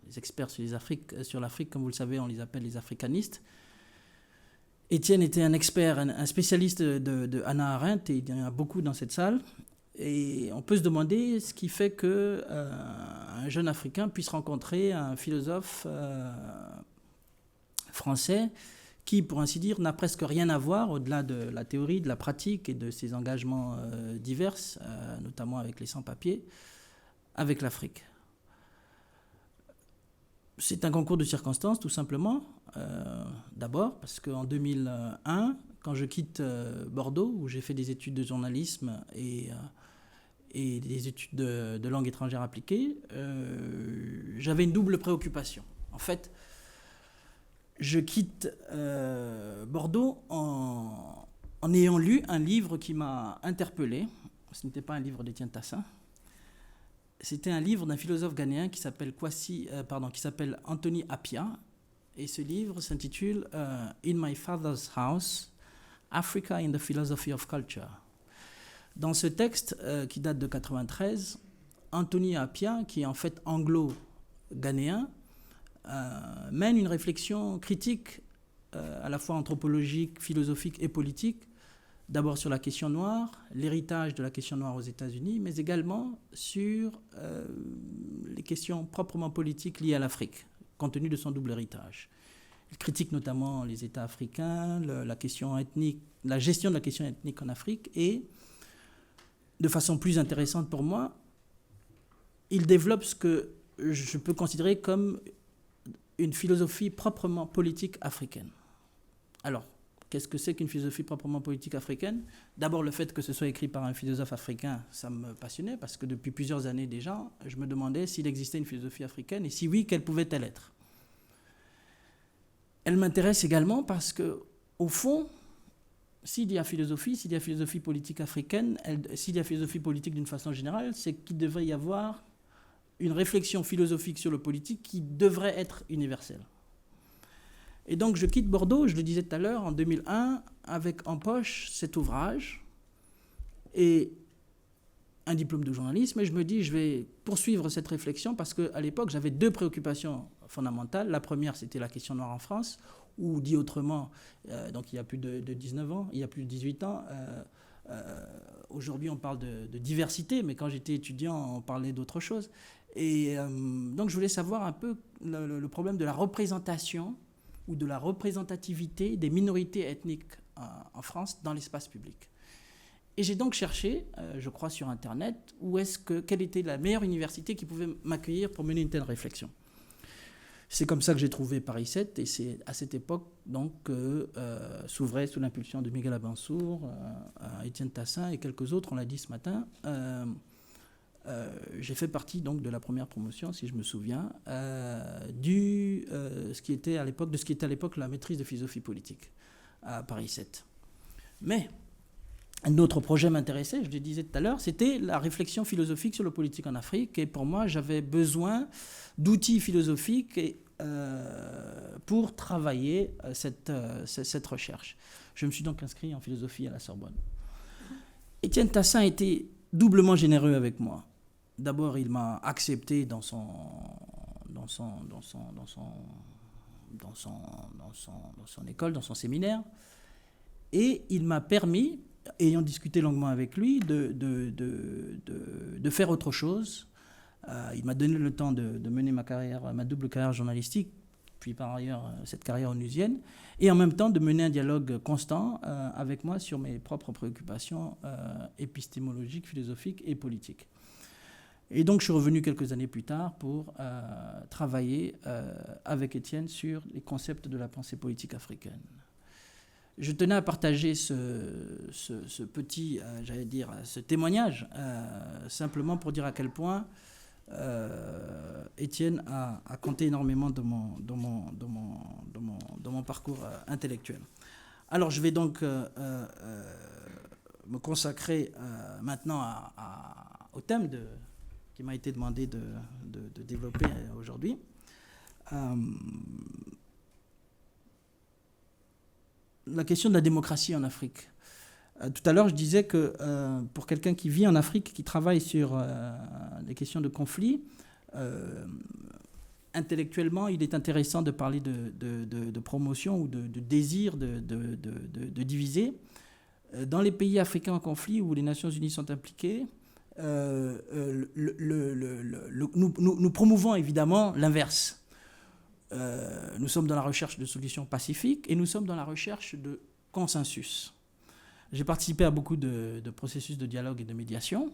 Les experts sur l'Afrique, comme vous le savez, on les appelle les africanistes. Étienne était un expert, un spécialiste de Hannah Arendt, et il y en a beaucoup dans cette salle. Et on peut se demander ce qui fait qu'un jeune Africain puisse rencontrer un philosophe français qui, pour ainsi dire, n'a presque rien à voir, au-delà de la théorie, de la pratique et de ses engagements divers, notamment avec les sans-papiers, avec l'Afrique. C'est un concours de circonstances, tout simplement. D'abord, parce qu'en 2001, quand je quitte Bordeaux, où j'ai fait des études de journalisme et des études de langue étrangère appliquée, j'avais une double préoccupation. En fait, je quitte Bordeaux en ayant lu un livre qui m'a interpellé. Ce n'était pas un livre d'Étienne Tassin. C'était un livre d'un philosophe ghanéen qui s'appelle Anthony Appiah. Et ce livre s'intitule In My Father's House, Africa in the Philosophy of Culture. Dans ce texte, qui date de 1993, Anthony Appiah, qui est en fait anglo-ghanéen, mène une réflexion critique à la fois anthropologiques, philosophiques et politiques, d'abord sur la question noire, l'héritage de la question noire aux États-Unis, mais également sur les questions proprement politiques liées à l'Afrique, compte tenu de son double héritage. Il critique notamment les États africains, la question ethnique, la gestion de la question ethnique en Afrique, et de façon plus intéressante pour moi, il développe ce que je peux considérer comme une philosophie proprement politique africaine. Alors, qu'est-ce que c'est qu'une philosophie proprement politique africaine? D'abord, le fait que ce soit écrit par un philosophe africain, ça me passionnait, parce que depuis plusieurs années déjà, je me demandais s'il existait une philosophie africaine, et si oui, quelle pouvait-elle être? Elle m'intéresse également parce que, au fond, s'il y a philosophie politique africaine, s'il y a philosophie politique d'une façon générale, c'est qu'il devrait y avoir une réflexion philosophique sur le politique qui devrait être universelle. Et donc je quitte Bordeaux, je le disais tout à l'heure, en 2001, avec en poche cet ouvrage et un diplôme de journalisme, et je me dis je vais poursuivre cette réflexion parce qu'à l'époque j'avais deux préoccupations fondamentales. La première, c'était la question noire en France, ou dit autrement, donc il y a plus de 19 ans, il y a plus de 18 ans, aujourd'hui on parle de diversité, mais quand j'étais étudiant on parlait d'autre chose. Et donc je voulais savoir un peu le problème de la représentation ou de la représentativité des minorités ethniques en France dans l'espace public. Et j'ai donc cherché, je crois sur Internet, quelle était la meilleure université qui pouvait m'accueillir pour mener une telle réflexion. C'est comme ça que j'ai trouvé Paris 7, et c'est à cette époque donc que s'ouvrait sous l'impulsion de Miguel Abansour, Étienne Tassin et quelques autres, on l'a dit ce matin. J'ai fait partie donc de la première promotion, si je me souviens, de ce qui était à l'époque la maîtrise de philosophie politique à Paris 7. Mais un autre projet m'intéressait, je le disais tout à l'heure, c'était la réflexion philosophique sur le politique en Afrique. Et pour moi, j'avais besoin d'outils philosophiques pour travailler cette recherche. Je me suis donc inscrit en philosophie à la Sorbonne. Étienne Tassin a été doublement généreux avec moi. D'abord, il m'a accepté dans son école, dans son séminaire, et il m'a permis, ayant discuté longuement avec lui, de faire autre chose. Il m'a donné le temps de mener ma double carrière journalistique, puis par ailleurs cette carrière onusienne, et en même temps de mener un dialogue constant avec moi sur mes propres préoccupations épistémologiques, philosophiques et politiques. Et donc je suis revenu quelques années plus tard pour travailler avec Étienne sur les concepts de la pensée politique africaine. Je tenais à partager ce petit, ce témoignage, simplement pour dire à quel point Étienne a compté énormément dans mon parcours intellectuel. Alors je vais donc me consacrer maintenant au thème qui m'a été demandé de développer aujourd'hui. La question de la démocratie en Afrique. Tout à l'heure, je disais que pour quelqu'un qui vit en Afrique, qui travaille sur les questions de conflit, intellectuellement, il est intéressant de parler de promotion ou de désir de diviser. Dans les pays africains en conflit où les Nations Unies sont impliquées, nous promouvons évidemment l'inverse. Nous sommes dans la recherche de solutions pacifiques et nous sommes dans la recherche de consensus. J'ai participé à beaucoup de processus de dialogue et de médiation,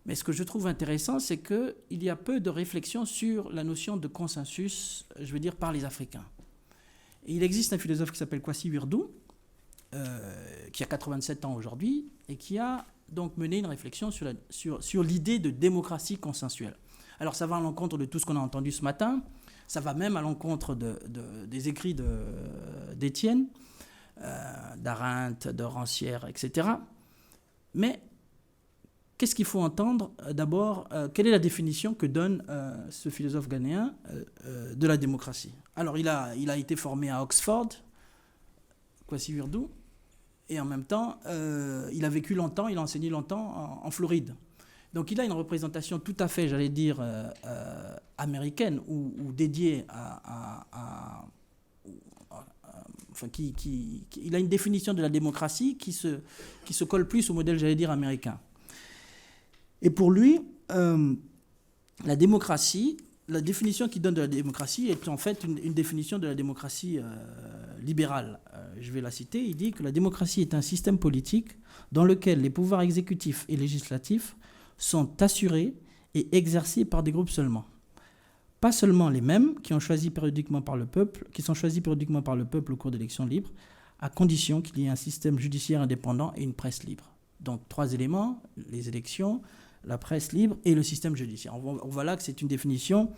mais ce que je trouve intéressant, c'est qu'il y a peu de réflexion sur la notion de consensus, je veux dire, par les Africains. Et il existe un philosophe qui s'appelle Kwasi Wirdou, qui a 87 ans aujourd'hui, et qui a donc mené une réflexion sur l'idée de démocratie consensuelle. Alors ça va à l'encontre de tout ce qu'on a entendu ce matin, ça va même à l'encontre des écrits d'Étienne, d'Arendt, de Rancière, etc. Mais qu'est-ce qu'il faut entendre? D'abord, quelle est la définition que donne ce philosophe ghanéen de la démocratie? Alors il a été formé à Oxford, Kwasi Wirdou, et en même temps, il a vécu longtemps, il a enseigné longtemps en Floride. Donc il a une représentation tout à fait, j'allais dire, américaine ou dédiée il a une définition de la démocratie qui se colle plus au modèle, j'allais dire, américain. Et pour lui, la démocratie, la définition qu'il donne de la démocratie est en fait une définition de la démocratie libérale. Je vais la citer. Il dit que la démocratie est un système politique dans lequel les pouvoirs exécutifs et législatifs sont assurés et exercés par des groupes seulement. Pas seulement les mêmes qui sont choisis périodiquement par le peuple au cours d'élections libres, à condition qu'il y ait un système judiciaire indépendant et une presse libre. Donc 3 éléments, les élections, la presse libre et le système judiciaire. On voit là que c'est une définition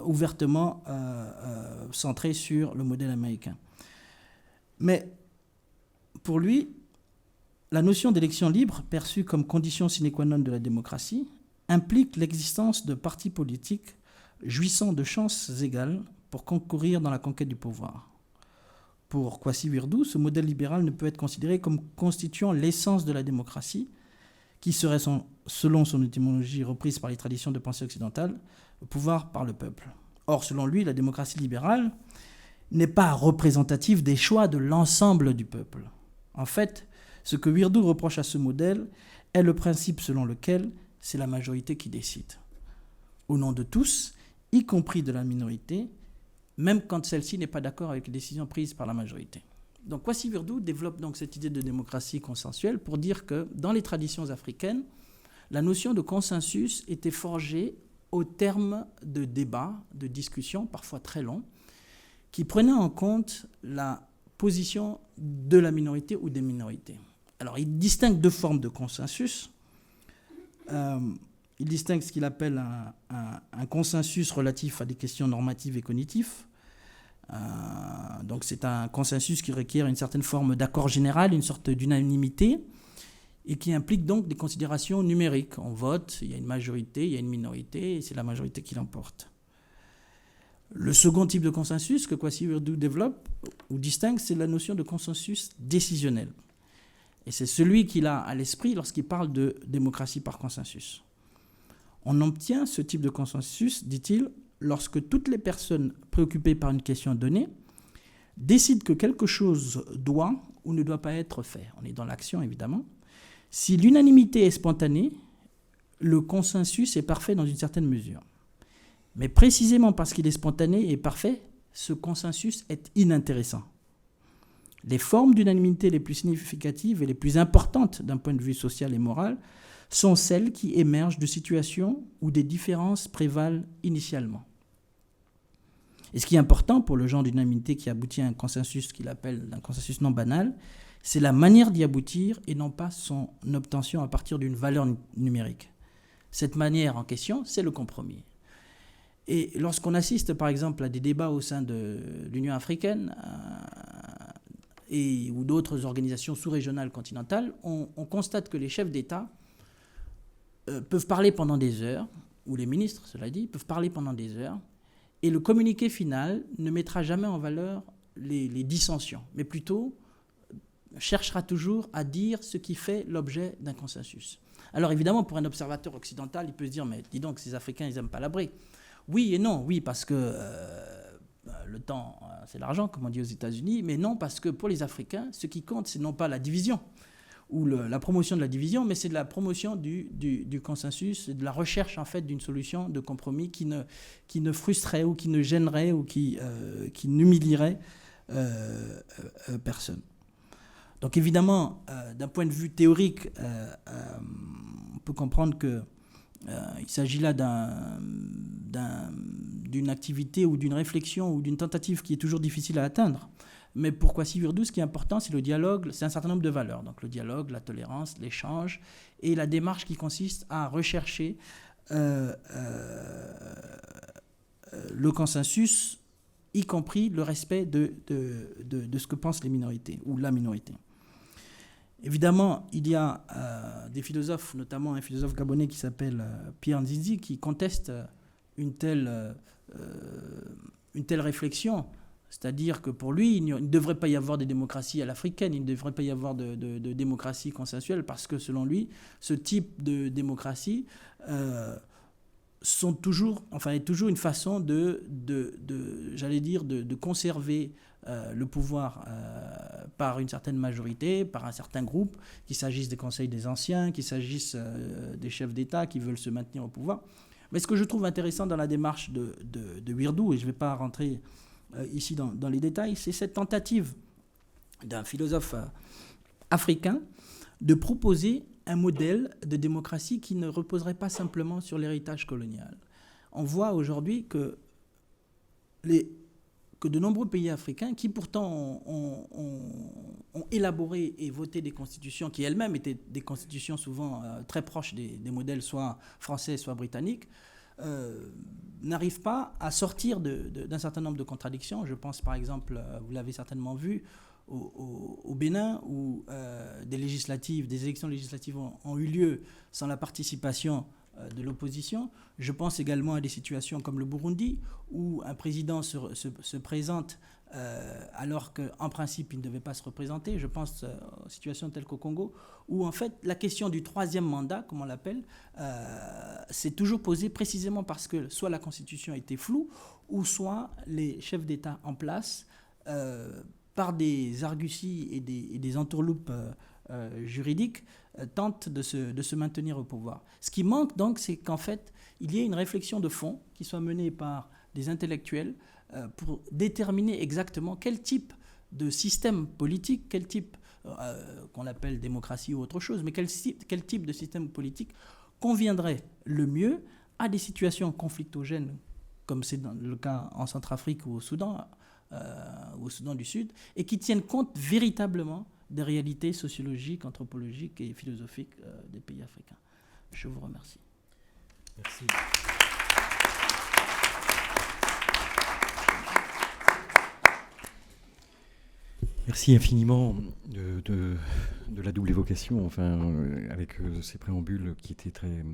ouvertement centrée sur le modèle américain. Mais pour lui, la notion d'élection libre, perçue comme condition sine qua non de la démocratie, implique l'existence de partis politiques jouissant de chances égales pour concourir dans la conquête du pouvoir. Pour Kwasi Wirdou, ce modèle libéral ne peut être considéré comme constituant l'essence de la démocratie, qui serait, selon son étymologie reprise par les traditions de pensée occidentale, le pouvoir par le peuple. Or, selon lui, la démocratie libérale n'est pas représentative des choix de l'ensemble du peuple. En fait, ce que Wirdou reproche à ce modèle est le principe selon lequel c'est la majorité qui décide. Au nom de tous, y compris de la minorité, même quand celle-ci n'est pas d'accord avec les décisions prises par la majorité. Donc Kwasi Wirdou développe donc cette idée de démocratie consensuelle pour dire que dans les traditions africaines, la notion de consensus était forgée au terme de débats, de discussions, parfois très longs, qui prenaient en compte la position de la minorité ou des minorités. Alors il distingue 2 formes de consensus. Il distingue ce qu'il appelle un consensus relatif à des questions normatives et cognitives. Donc c'est un consensus qui requiert une certaine forme d'accord général, une sorte d'unanimité, et qui implique donc des considérations numériques. On vote, il y a une majorité, il y a une minorité, et c'est la majorité qui l'emporte. Le second type de consensus que Kwasi Wirdou développe ou distingue, c'est la notion de consensus décisionnel. Et c'est celui qu'il a à l'esprit lorsqu'il parle de démocratie par consensus. On obtient ce type de consensus, dit-il, lorsque toutes les personnes préoccupées par une question donnée décident que quelque chose doit ou ne doit pas être fait. On est dans l'action, évidemment. Si l'unanimité est spontanée, le consensus est parfait dans une certaine mesure. Mais précisément parce qu'il est spontané et parfait, ce consensus est inintéressant. Les formes d'unanimité les plus significatives et les plus importantes d'un point de vue social et moral sont celles qui émergent de situations où des différences prévalent initialement. Et ce qui est important pour le genre d'unanimité qui aboutit à un consensus qu'il appelle un consensus non banal, c'est la manière d'y aboutir et non pas son obtention à partir d'une valeur numérique. Cette manière en question, c'est le compromis. Et lorsqu'on assiste par exemple à des débats au sein de l'Union africaine ou d'autres organisations sous-régionales continentales, on constate que les chefs d'État peuvent parler pendant des heures, ou les ministres, cela dit, peuvent parler pendant des heures, et le communiqué final ne mettra jamais en valeur les dissensions, mais plutôt cherchera toujours à dire ce qui fait l'objet d'un consensus. Alors évidemment, pour un observateur occidental, il peut se dire, mais dis donc, ces Africains, ils n'aiment pas la brique. Oui et non, oui, parce que le temps, c'est l'argent, comme on dit aux États-Unis, mais non, parce que pour les Africains, ce qui compte, c'est non pas la division, ou la promotion de la division, mais c'est de la promotion du consensus, de la recherche en fait d'une solution de compromis qui ne frustrerait ou qui ne gênerait ou qui n'humilierait personne. Donc évidemment, d'un point de vue théorique, on peut comprendre que il s'agit là d'une activité ou d'une réflexion ou d'une tentative qui est toujours difficile à atteindre. Mais pour Kwasi Wirdou, ce qui est important, c'est le dialogue, c'est un certain nombre de valeurs. Donc le dialogue, la tolérance, l'échange et la démarche qui consiste à rechercher le consensus, y compris le respect de ce que pensent les minorités ou la minorité. Évidemment, il y a des philosophes, notamment un philosophe gabonais qui s'appelle Pierre Nzinzi, qui conteste une telle réflexion. C'est-à-dire que pour lui, il ne devrait pas y avoir de démocratie à l'africaine, il ne devrait pas y avoir de démocratie consensuelle, parce que selon lui, ce type de démocratie est toujours une façon de conserver le pouvoir par une certaine majorité, par un certain groupe, qu'il s'agisse des conseils des anciens, qu'il s'agisse des chefs d'État qui veulent se maintenir au pouvoir. Mais ce que je trouve intéressant dans la démarche de Wirdou, et je ne vais pas rentrer ici dans les détails, c'est cette tentative d'un philosophe africain de proposer un modèle de démocratie qui ne reposerait pas simplement sur l'héritage colonial. On voit aujourd'hui que de nombreux pays africains qui pourtant ont élaboré et voté des constitutions qui elles-mêmes étaient des constitutions souvent très proches des modèles soit français, soit britanniques, n'arrivent pas à sortir d'un certain nombre de contradictions. Je pense par exemple, vous l'avez certainement vu, au Bénin, où des élections législatives ont eu lieu sans la participation de l'opposition. Je pense également à des situations comme le Burundi, où un président se présente alors qu'en principe, il ne devait pas se représenter. Je pense aux situations telles qu'au Congo, où en fait, la question du troisième mandat, comme on l'appelle, s'est toujours posée précisément parce que soit la Constitution était floue, ou soit les chefs d'État en place, par des arguties et des entourloupes juridiques, tentent de se maintenir au pouvoir. Ce qui manque donc, c'est qu'en fait, il y ait une réflexion de fond qui soit menée par des intellectuels pour déterminer exactement quel type de système politique, quel type, qu'on appelle démocratie ou autre chose, mais quel type de système politique conviendrait le mieux à des situations conflictogènes, comme c'est le cas en Centrafrique ou au Soudan du Sud, et qui tiennent compte véritablement des réalités sociologiques, anthropologiques et philosophiques des pays africains. Je vous remercie. Merci. Merci infiniment de la double évocation, avec ces préambules qui étaient très,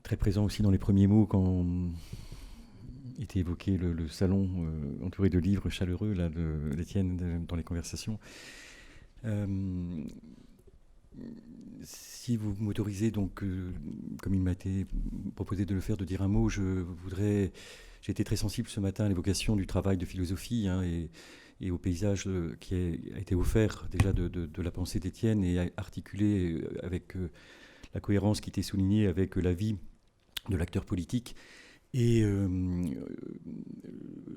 très présents aussi dans les premiers mots quand était évoqué le salon entouré de livres chaleureux d'Étienne dans les conversations. Si vous m'autorisez, donc, comme il m'a été proposé de le faire, de dire un mot, j'ai été très sensible ce matin à l'évocation du travail de philosophie et au paysage qui a été offert déjà de la pensée d'Étienne et articulé avec la cohérence qui était soulignée avec la vie de l'acteur politique. Et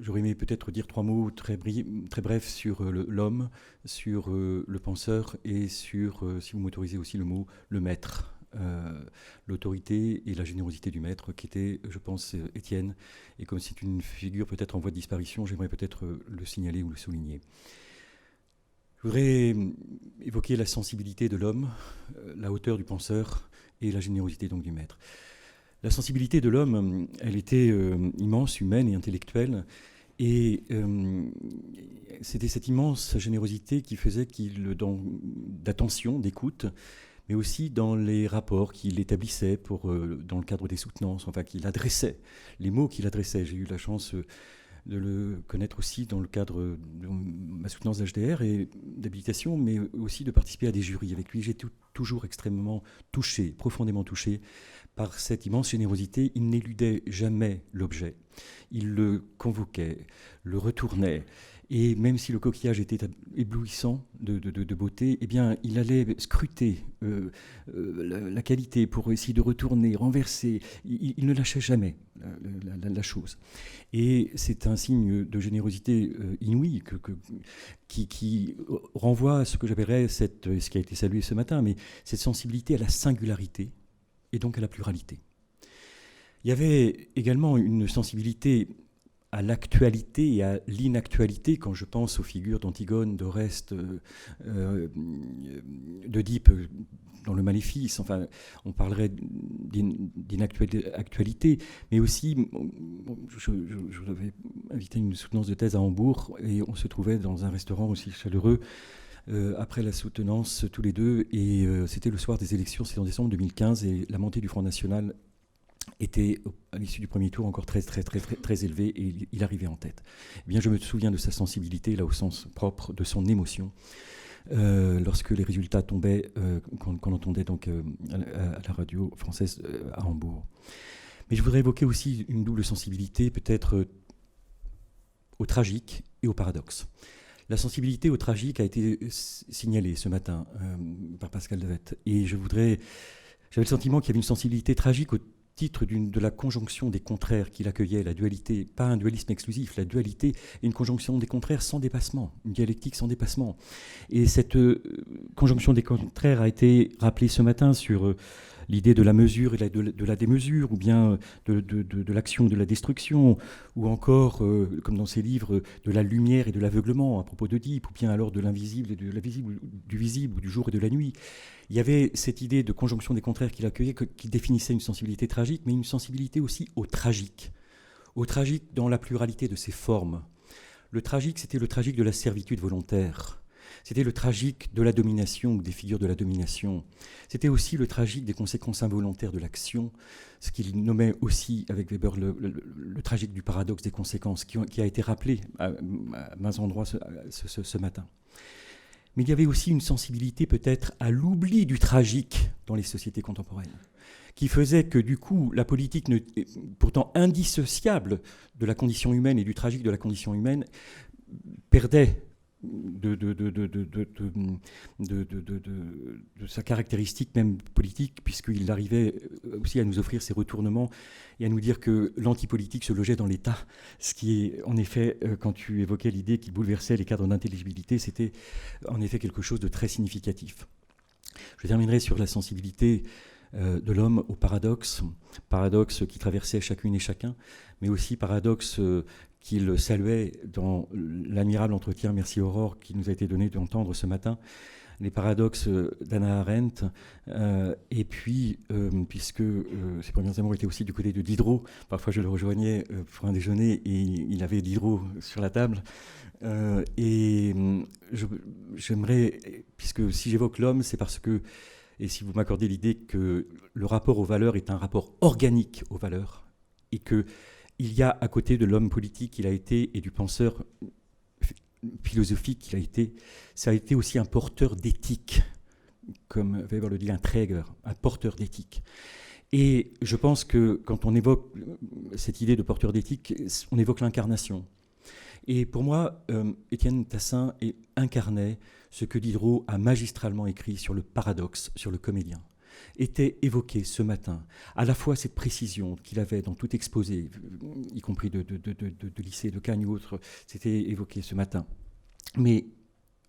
j'aurais aimé peut-être dire 3 mots très brefs sur l'homme, sur le penseur et sur, si vous m'autorisez aussi le mot, le maître. L'autorité et la générosité du maître qui était, je pense, Étienne. Et comme c'est une figure peut-être en voie de disparition, j'aimerais peut-être le signaler ou le souligner. Je voudrais évoquer la sensibilité de l'homme, la hauteur du penseur et la générosité donc du maître. La sensibilité de l'homme, elle était immense, humaine et intellectuelle. Et c'était cette immense générosité qui faisait d'attention, d'écoute, mais aussi dans les rapports qu'il établissait dans le cadre des soutenances, qu'il adressait, les mots qu'il adressait. J'ai eu la chance de le connaître aussi dans le cadre de ma soutenance d'HDR et d'habilitation, mais aussi de participer à des jurys. Avec lui, j'étais toujours extrêmement touché, profondément touché par cette immense générosité. Il n'éludait jamais l'objet. Il le convoquait, le retournait. Et même si le coquillage était éblouissant de beauté, eh bien, il allait scruter la qualité pour essayer de retourner, renverser. Il ne lâchait jamais la chose. Et c'est un signe de générosité inouïe qui renvoie à ce que j'appellerais, ce qui a été salué ce matin, mais cette sensibilité à la singularité et donc à la pluralité. Il y avait également une sensibilité à l'actualité et à l'inactualité, quand je pense aux figures d'Antigone, d'Oreste, d'Oedipe dans le Maléfice. On parlerait d'inactualité, mais aussi, je devais inviter une soutenance de thèse à Hambourg, et on se trouvait dans un restaurant aussi chaleureux, après la soutenance tous les deux, et c'était le soir des élections, c'était en décembre 2015, et la montée du Front National était, à l'issue du premier tour, encore très, très, très, très, très élevé, et il arrivait en tête. Eh bien, je me souviens de sa sensibilité, là, au sens propre, de son émotion, lorsque les résultats tombaient, qu'on entendait donc à la radio française à Hambourg. Mais je voudrais évoquer aussi une double sensibilité, peut-être au tragique et au paradoxe. La sensibilité au tragique a été signalée ce matin par Pascal Devette. Et j'avais le sentiment qu'il y avait une sensibilité tragique au titre de la conjonction des contraires qu'il accueillait, la dualité, pas un dualisme exclusif, la dualité est une conjonction des contraires sans dépassement, une dialectique sans dépassement. Et cette conjonction des contraires a été rappelée ce matin sur l'idée de la mesure et de la démesure, ou bien de l'action et de la destruction, ou encore, comme dans ses livres, de la lumière et de l'aveuglement à propos d'Oedipe, ou bien alors de l'invisible et de l'invisible, du visible, ou du jour et de la nuit. Il y avait cette idée de conjonction des contraires qu'il accueillait, qui définissait une sensibilité tragique, mais une sensibilité aussi au tragique dans la pluralité de ses formes. Le tragique, c'était le tragique de la servitude volontaire. C'était le tragique de la domination ou des figures de la domination. C'était aussi le tragique des conséquences involontaires de l'action, ce qu'il nommait aussi avec Weber le tragique du paradoxe des conséquences, qui a été rappelé à maints endroits ce matin. Mais il y avait aussi une sensibilité peut-être à l'oubli du tragique dans les sociétés contemporaines, qui faisait que du coup la politique, pourtant indissociable de la condition humaine et du tragique de la condition humaine, perdait de sa caractéristique même politique, puisqu'il arrivait aussi à nous offrir ses retournements et à nous dire que l'antipolitique se logeait dans l'État, ce qui est en effet, quand tu évoquais l'idée qu'il bouleversait les cadres d'intelligibilité, c'était en effet quelque chose de très significatif. Je terminerai sur la sensibilité de l'homme au paradoxe qui traversait chacune et chacun, mais aussi paradoxe qu'il saluait dans l'admirable entretien, merci Aurore, qui nous a été donné d'entendre ce matin, les paradoxes d'Hannah Arendt, et puis, puisque ses premiers amours étaient aussi du côté de Diderot, parfois je le rejoignais pour un déjeuner et il avait Diderot sur la table, et j'aimerais, puisque si j'évoque l'homme, c'est parce que, et si vous m'accordez l'idée que le rapport aux valeurs est un rapport organique aux valeurs, et que il y a à côté de l'homme politique qu'il a été et du penseur philosophique qu'il a été, ça a été aussi un porteur d'éthique, comme Weber le dit, un Träger, un porteur d'éthique. Et je pense que quand on évoque cette idée de porteur d'éthique, on évoque l'incarnation. Et pour moi, Étienne Tassin incarnait ce que Diderot a magistralement écrit sur le paradoxe, sur le comédien. Était évoqué ce matin, à la fois cette précision qu'il avait dans tout exposé, y compris de lycée, de Cagnes ou autre, c'était évoqué ce matin, mais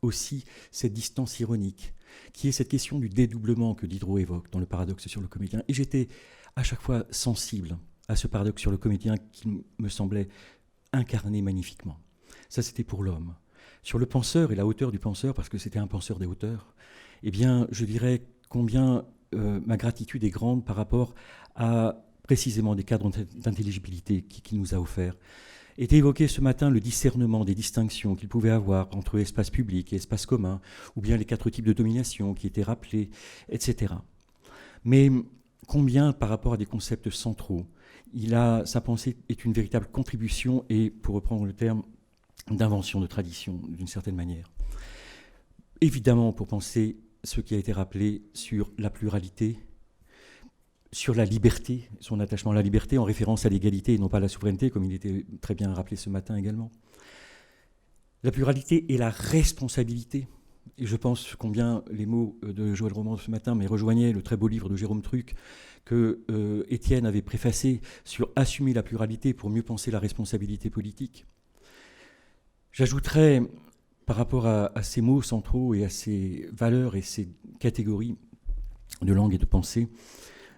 aussi cette distance ironique, qui est cette question du dédoublement que Diderot évoque dans le paradoxe sur le comédien. Et j'étais à chaque fois sensible à ce paradoxe sur le comédien qui me semblait incarné magnifiquement. Ça, c'était pour l'homme. Sur le penseur et la hauteur du penseur, parce que c'était un penseur des hauteurs, eh bien, je dirais combien ma gratitude est grande par rapport à précisément des cadres d'intelligibilité qu'il nous a offerts. Était évoqué ce matin le discernement des distinctions qu'il pouvait avoir entre espace public et espace commun, ou bien les 4 types de domination qui étaient rappelés, etc. Mais combien, par rapport à des concepts centraux, sa pensée est une véritable contribution et, pour reprendre le terme, d'invention de tradition, d'une certaine manière. Évidemment, pour penser ce qui a été rappelé sur la pluralité, sur la liberté, son attachement à la liberté en référence à l'égalité et non pas à la souveraineté, comme il était très bien rappelé ce matin également. La pluralité et la responsabilité. Et je pense combien les mots de Joël Roman ce matin me rejoignaient le très beau livre de Jérôme Truc que Étienne avait préfacé sur assumer la pluralité pour mieux penser la responsabilité politique. J'ajouterais, par rapport à ces mots centraux et à ces valeurs et ces catégories de langue et de pensée,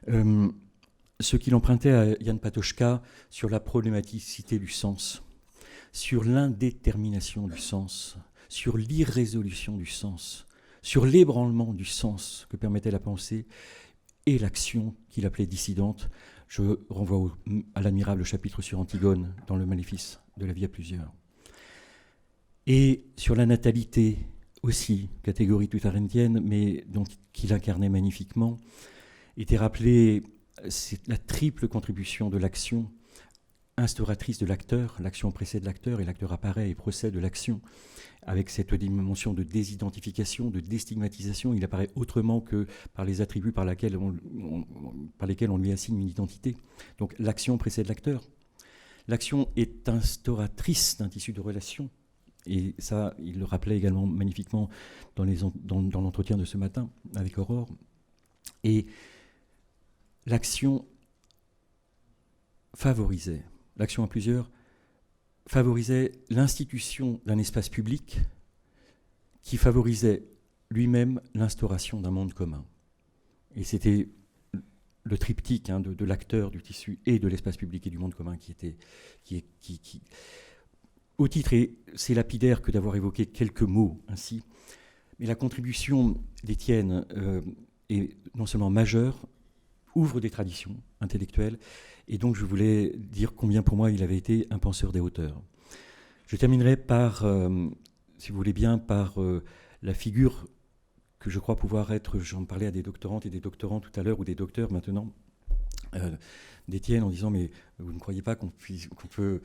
ce qu'il empruntait à Jan Patočka sur la problématicité du sens, sur l'indétermination du sens, sur l'irrésolution du sens, sur l'ébranlement du sens que permettait la pensée et l'action qu'il appelait dissidente. Je renvoie à l'admirable chapitre sur Antigone dans le Maléfice de la vie à plusieurs. Et sur la natalité aussi, catégorie tout arendtienne, mais qu'il incarnait magnifiquement, était rappelée la triple contribution de l'action instauratrice de l'acteur. L'action précède l'acteur et l'acteur apparaît et procède de l'action, avec cette dimension de désidentification, de déstigmatisation. Il apparaît autrement que par les attributs par lesquels on lui assigne une identité. Donc l'action précède l'acteur. L'action est instauratrice d'un tissu de relations Et ça, il le rappelait également magnifiquement dans l'entretien de ce matin avec Aurore. Et l'action à plusieurs, favorisait l'institution d'un espace public qui favorisait lui-même l'instauration d'un monde commun. Et c'était le triptyque de l'acteur, du tissu et de l'espace public et du monde commun qui au titre, et c'est lapidaire que d'avoir évoqué quelques mots ainsi, mais la contribution d'Étienne est non seulement majeure, ouvre des traditions intellectuelles, et donc je voulais dire combien pour moi il avait été un penseur des hauteurs. Je terminerai par, si vous voulez bien, par la figure que je crois pouvoir être, j'en parlais à des doctorantes et des doctorants tout à l'heure, ou des docteurs maintenant, d'Étienne, en disant, mais vous ne croyez pas qu'on peut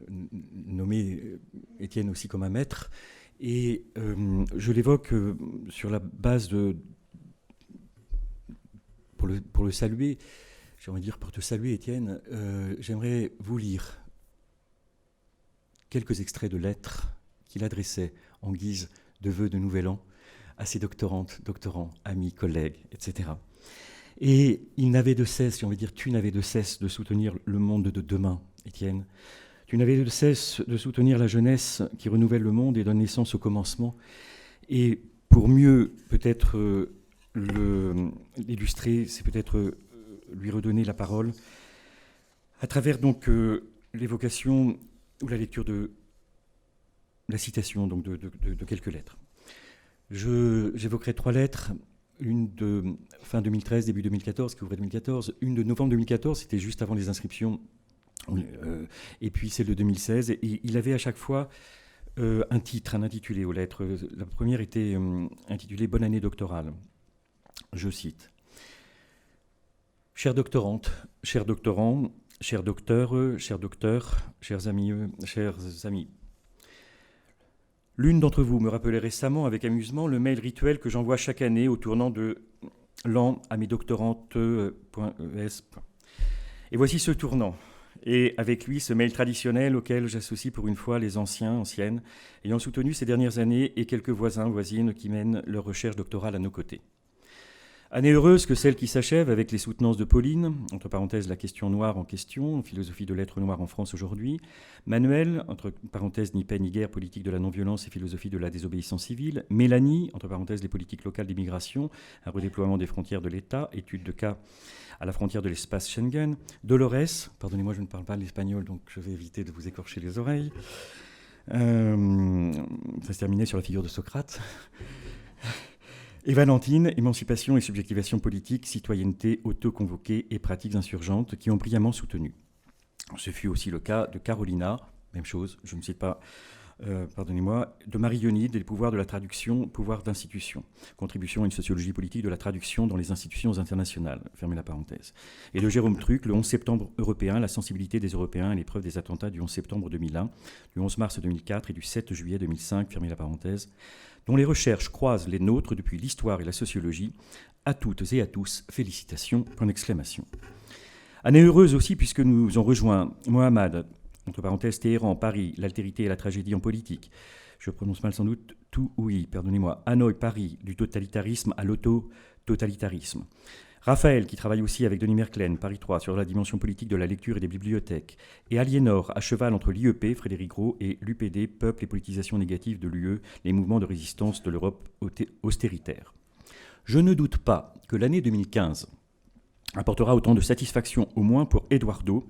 nommer Étienne aussi comme un maître? Et je l'évoque sur la base de... Pour le saluer, j'ai envie de dire, pour te saluer, Étienne, j'aimerais vous lire quelques extraits de lettres qu'il adressait en guise de vœux de Nouvel An à ses doctorantes, doctorants, amis, collègues, etc. Et il n'avait de cesse, j'ai envie de dire, tu n'avais de cesse de soutenir le monde de demain, Étienne. Tu n'avais de cesse de soutenir la jeunesse qui renouvelle le monde et donne naissance au commencement. Et pour mieux peut-être l'illustrer, c'est peut-être lui redonner la parole à travers donc l'évocation ou la lecture de la citation donc de quelques lettres. J'évoquerai 3 lettres, une de fin 2013, début 2014, qui ouvrait 2014, une de novembre 2014, c'était juste avant les inscriptions, et puis celle de 2016. Et il avait à chaque fois un titre, un intitulé aux lettres. La première était intitulée « Bonne année doctorale ». Je cite. « Chère doctorante, chers doctorants, chers docteurs, chers docteurs, chers amis, l'une d'entre vous me rappelait récemment avec amusement le mail rituel que j'envoie chaque année au tournant de l'an à mes doctorantes.es. Et voici ce tournant, et avec lui ce mail traditionnel auquel j'associe pour une fois les anciennes, ayant soutenu ces dernières années et quelques voisins, voisines qui mènent leur recherche doctorale à nos côtés. Année heureuse que celle qui s'achève avec les soutenances de Pauline, entre parenthèses la question noire en question, philosophie de l'être noir en France aujourd'hui, Manuel, entre parenthèses ni paix ni guerre, politique de la non-violence et philosophie de la désobéissance civile, Mélanie, entre parenthèses les politiques locales d'immigration, un redéploiement des frontières de l'État, étude de cas à la frontière de l'espace Schengen, Dolores, pardonnez-moi je ne parle pas l'espagnol donc je vais éviter de vous écorcher les oreilles, ça se terminait sur la figure de Socrate. Et Valentine, émancipation et subjectivation politique, citoyenneté autoconvoquée et pratiques insurgentes qui ont brillamment soutenu. Ce fut aussi le cas de Carolina, même chose, je ne cite pas, pardonnez-moi, de Marie-Yonide et les pouvoirs de la traduction, pouvoir d'institution, contribution à une sociologie politique de la traduction dans les institutions internationales, fermez la parenthèse. Et de Jérôme Truc, le 11 septembre européen, la sensibilité des Européens à l'épreuve des attentats du 11 septembre 2001, du 11 mars 2004 et du 7 juillet 2005, fermez la parenthèse, dont les recherches croisent les nôtres depuis l'histoire et la sociologie. À toutes et à tous, félicitations, point d'exclamation. Année heureuse aussi puisque nous ont rejoint Mohamed, entre parenthèses Téhéran, Paris, l'altérité et la tragédie en politique. Je prononce mal sans doute tout, oui, pardonnez-moi. Hanoï, Paris, du totalitarisme à l'auto-totalitarisme. Raphaël, qui travaille aussi avec Denis Merklen, Paris 3, sur la dimension politique de la lecture et des bibliothèques. Et Aliénor, à cheval entre l'IEP, Frédéric Gros, et l'UPD, Peuple et politisation négative de l'UE, les mouvements de résistance de l'Europe austéritaire. Je ne doute pas que l'année 2015 apportera autant de satisfaction, au moins pour Eduardo,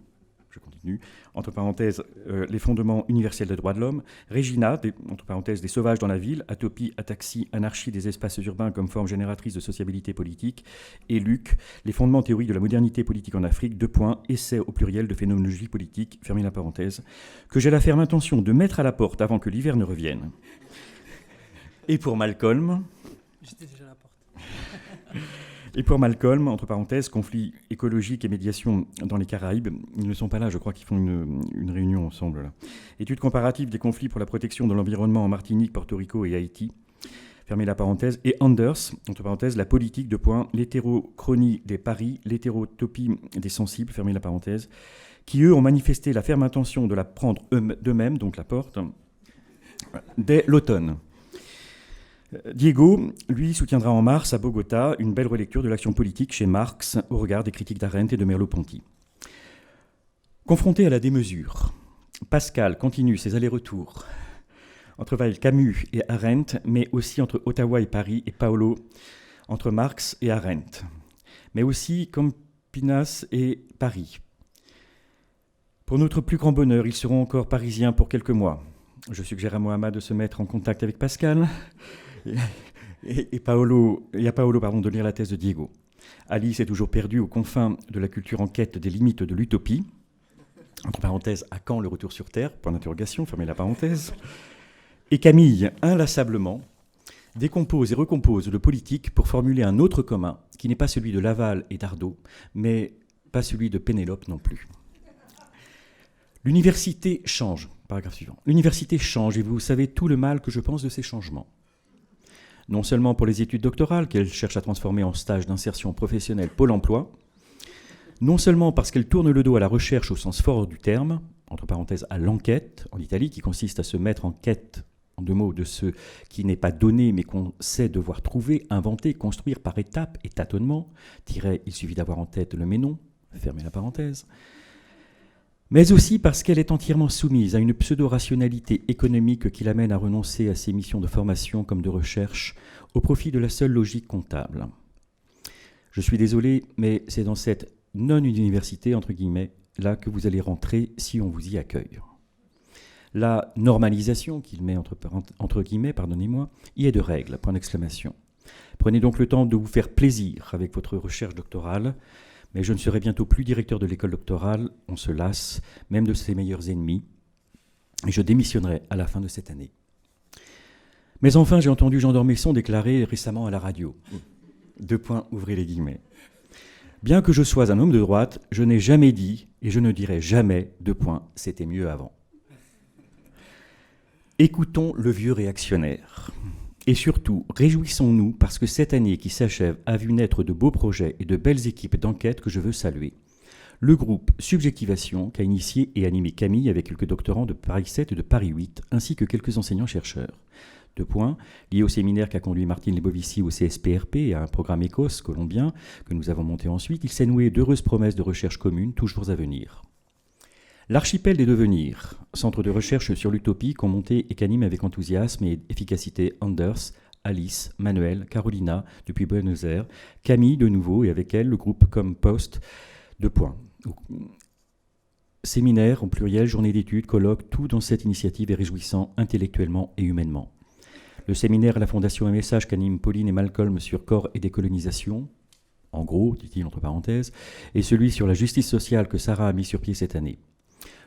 je continue, entre parenthèses, les fondements universels des droits de l'homme, Régina, entre parenthèses, des sauvages dans la ville, atopie, ataxie, anarchie des espaces urbains comme forme génératrice de sociabilité politique, et Luc, les fondements théoriques de la modernité politique en Afrique, essai au pluriel de phénoménologie politique, fermez la parenthèse, que j'ai la ferme intention de mettre à la porte avant que l'hiver ne revienne. Et pour Malcolm... J'étais déjà à la porte. Et pour Malcolm, entre parenthèses, conflit écologique et médiation dans les Caraïbes, ils ne sont pas là, je crois qu'ils font une réunion ensemble. Là. Étude comparative des conflits pour la protection de l'environnement en Martinique, Porto Rico et Haïti, fermez la parenthèse, et Anders, entre parenthèses, la politique de point, l'hétérochronie des paris, l'hétérotopie des sensibles, fermez la parenthèse, qui eux ont manifesté la ferme intention de la prendre d'eux-mêmes, donc la porte, dès l'automne. Diego, lui, soutiendra en mars à Bogota une belle relecture de l'action politique chez Marx au regard des critiques d'Arendt et de Merleau-Ponty. Confronté à la démesure, Pascal continue ses allers-retours entre Camus et Arendt, mais aussi entre Ottawa et Paris, et Paolo entre Marx et Arendt, mais aussi Campinas et Paris. Pour notre plus grand bonheur, ils seront encore parisiens pour quelques mois. Je suggère à Mohamed de se mettre en contact avec Pascal et à Paolo de lire la thèse de Diego. Alice est toujours perdue aux confins de la culture en quête des limites de l'utopie. Entre parenthèses, à quand le retour sur Terre ? Point d'interrogation, fermez la parenthèse. Et Camille, inlassablement, décompose et recompose le politique pour formuler un autre commun qui n'est pas celui de Laval et d'Ardaud, mais pas celui de Pénélope non plus. L'université change. Paragraphe suivant. L'université change et vous savez tout le mal que je pense de ces changements. Non seulement pour les études doctorales qu'elle cherche à transformer en stage d'insertion professionnelle Pôle emploi, non seulement parce qu'elle tourne le dos à la recherche au sens fort du terme, entre parenthèses à l'enquête en Italie, qui consiste à se mettre en quête, en deux mots, de ce qui n'est pas donné mais qu'on sait devoir trouver, inventer, construire par étapes et tâtonnements, il suffit d'avoir en tête le mais non, fermez la parenthèse, mais aussi parce qu'elle est entièrement soumise à une pseudo-rationalité économique qui l'amène à renoncer à ses missions de formation comme de recherche au profit de la seule logique comptable. Je suis désolé, mais c'est dans cette non-université, entre guillemets, là que vous allez rentrer si on vous y accueille. La normalisation, qu'il met entre guillemets, pardonnez-moi, y est de règle, point d'exclamation. Prenez donc le temps de vous faire plaisir avec votre recherche doctorale, mais je ne serai bientôt plus directeur de l'école doctorale, on se lasse, même de ses meilleurs ennemis, et je démissionnerai à la fin de cette année. Mais enfin, j'ai entendu Jean d'Ormesson déclarer récemment à la radio, ouvrez les guillemets, bien que je sois un homme de droite, je n'ai jamais dit, et je ne dirai jamais, c'était mieux avant. Écoutons le vieux réactionnaire. Et surtout, réjouissons-nous parce que cette année qui s'achève a vu naître de beaux projets et de belles équipes d'enquête que je veux saluer. Le groupe Subjectivation qu'a initié et animé Camille avec quelques doctorants de Paris 7 et de Paris 8, ainsi que quelques enseignants-chercheurs. Liés au séminaire qu'a conduit Martine Lebovici au CSPRP et à un programme Écosse colombien que nous avons monté ensuite, il s'est noué d'heureuses promesses de recherche commune toujours à venir. L'Archipel des Devenirs, centre de recherche sur l'utopie qu'ont monté et qu'animent avec enthousiasme et efficacité Anders, Alice, Manuel, Carolina, depuis Buenos Aires, Camille de nouveau et avec elle le groupe Compost, Séminaire, au pluriel, journée d'études, colloques, tout dans cette initiative est réjouissant intellectuellement et humainement. Le séminaire à la Fondation MSH qu'animent Pauline et Malcolm sur corps et décolonisation, en gros, dit-il entre parenthèses, et celui sur la justice sociale que Sarah a mis sur pied cette année.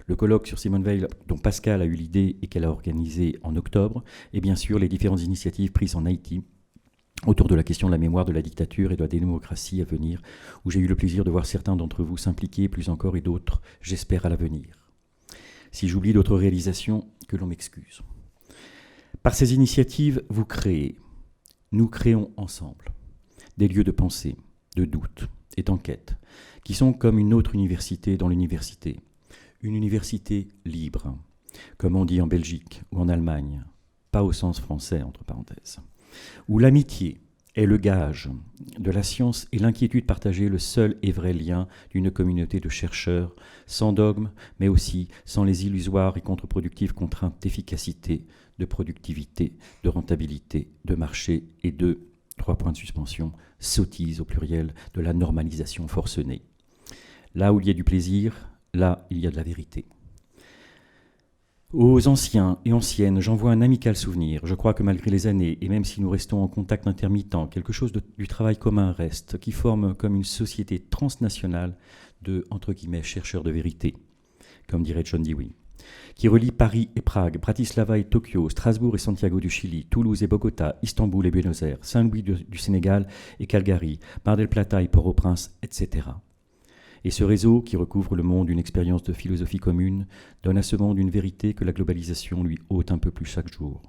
Le colloque sur Simone Veil, dont Pascal a eu l'idée et qu'elle a organisé en octobre, et bien sûr les différentes initiatives prises en Haïti autour de la question de la mémoire de la dictature et de la démocratie à venir, où j'ai eu le plaisir de voir certains d'entre vous s'impliquer, plus encore, et d'autres, j'espère, à l'avenir. Si j'oublie d'autres réalisations, que l'on m'excuse. Par ces initiatives, vous créez, nous créons ensemble, des lieux de pensée, de doute et d'enquête, qui sont comme une autre université dans l'université. Une université libre, comme on dit en Belgique ou en Allemagne, pas au sens français, entre parenthèses, où l'amitié est le gage de la science et l'inquiétude partagée le seul et vrai lien d'une communauté de chercheurs, sans dogme, mais aussi sans les illusoires et contre-productives contraintes d'efficacité, de productivité, de rentabilité, de marché et de, sottise au pluriel, de la normalisation forcenée. Là où il y a du plaisir, là, il y a de la vérité. Aux anciens et anciennes, j'envoie un amical souvenir. Je crois que malgré les années, et même si nous restons en contact intermittent, quelque chose du travail commun reste, qui forme comme une société transnationale de, entre guillemets, chercheurs de vérité, comme dirait John Dewey, qui relie Paris et Prague, Bratislava et Tokyo, Strasbourg et Santiago du Chili, Toulouse et Bogota, Istanbul et Buenos Aires, Saint-Louis du Sénégal et Calgary, Mar del Plata et Port-au-Prince, etc. Et ce réseau, qui recouvre le monde d'une expérience de philosophie commune, donne à ce monde une vérité que la globalisation lui ôte un peu plus chaque jour.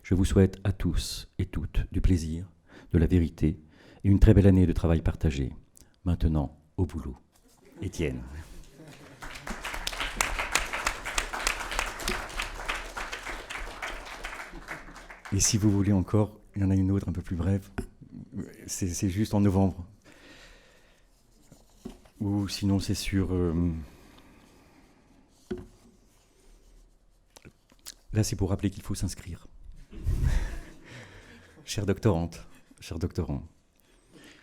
Je vous souhaite à tous et toutes du plaisir, de la vérité et une très belle année de travail partagé. Maintenant, au boulot. Étienne. Et si vous voulez encore, il y en a une autre un peu plus brève. C'est juste en novembre. Ou sinon, c'est sur... Là, c'est pour rappeler qu'il faut s'inscrire. Chère doctorante, chers doctorants,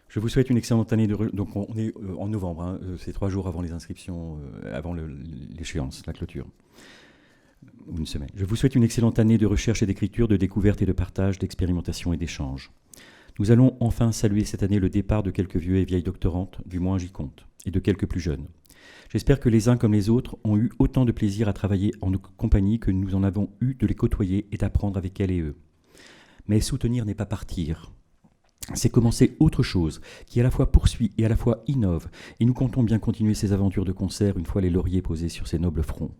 je vous souhaite une excellente année de... Donc, on est en novembre, hein, c'est 3 jours avant les inscriptions, avant l'échéance, la clôture. Une semaine. Je vous souhaite une excellente année de recherche et d'écriture, de découverte et de partage, d'expérimentation et d'échange. Nous allons enfin saluer cette année le départ de quelques vieux et vieilles doctorantes, du moins j'y compte, et de quelques plus jeunes. J'espère que les uns comme les autres ont eu autant de plaisir à travailler en nos compagnies que nous en avons eu de les côtoyer et d'apprendre avec elles et eux. Mais soutenir n'est pas partir. C'est commencer autre chose, qui à la fois poursuit et à la fois innove, et nous comptons bien continuer ces aventures de concert une fois les lauriers posés sur ces nobles fronts.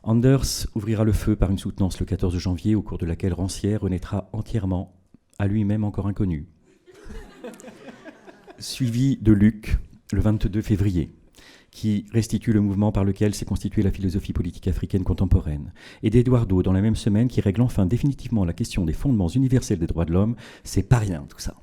Anders ouvrira le feu par une soutenance le 14 janvier, au cours de laquelle Rancière renaîtra entièrement, à lui-même encore inconnu. Suivi de Luc, le 22 février, qui restitue le mouvement par lequel s'est constituée la philosophie politique africaine contemporaine, et d'Eduardo dans la même semaine, qui règle enfin définitivement la question des fondements universels des droits de l'homme. C'est pas rien tout ça.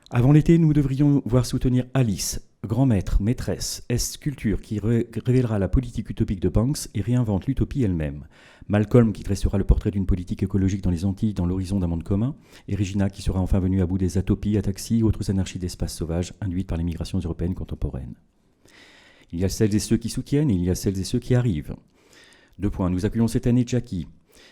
Avant l'été, nous devrions voir soutenir Alice, grand maître, maîtresse, sculpture qui révélera la politique utopique de Banks et réinvente l'utopie elle-même. Malcolm qui dressera le portrait d'une politique écologique dans les Antilles dans l'horizon d'un monde commun. Et Regina qui sera enfin venue à bout des atopies, ataxies et autres anarchies d'espace sauvage induites par les migrations européennes contemporaines. Il y a celles et ceux qui soutiennent et il y a celles et ceux qui arrivent. 2 points. Nous accueillons cette année Jackie,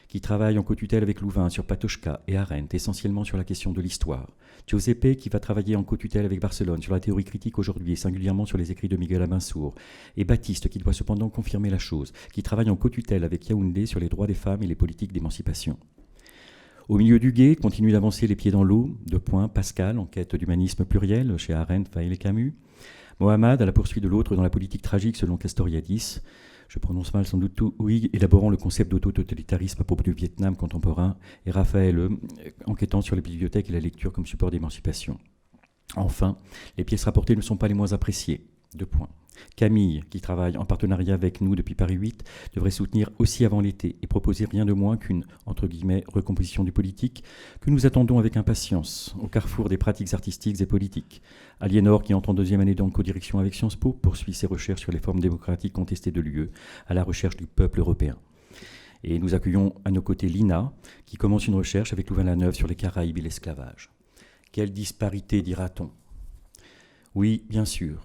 qui travaille en co-tutelle avec Louvain sur Patochka et Arendt, essentiellement sur la question de l'histoire. Giuseppe, qui va travailler en co-tutelle avec Barcelone sur la théorie critique aujourd'hui et singulièrement sur les écrits de Miguel Amansour. Et Baptiste, qui doit cependant confirmer la chose, qui travaille en co-tutelle avec Yaoundé sur les droits des femmes et les politiques d'émancipation. Au milieu du gué, continue d'avancer les pieds dans l'eau. 2 points. Pascal, en quête d'humanisme pluriel chez Arendt, Weil et Camus. Mohamed, à la poursuite de l'autre dans la politique tragique selon Castoriadis. Je prononce mal sans doute tout, oui, élaborant le concept d'auto-totalitarisme à propos du Vietnam contemporain, et Raphaël, enquêtant sur les bibliothèques et la lecture comme support d'émancipation. Enfin, les pièces rapportées ne sont pas les moins appréciées. 2 points. Camille, qui travaille en partenariat avec nous depuis Paris 8, devrait soutenir aussi avant l'été et proposer rien de moins qu'une, entre guillemets, recomposition du politique que nous attendons avec impatience, au carrefour des pratiques artistiques et politiques. Aliénor, qui entre en 2e année en codirection avec Sciences Po, poursuit ses recherches sur les formes démocratiques contestées de l'UE à la recherche du peuple européen. Et nous accueillons à nos côtés Lina, qui commence une recherche avec Louvain-la-Neuve sur les Caraïbes et l'esclavage. Quelle disparité, dira-t-on ? Oui, bien sûr.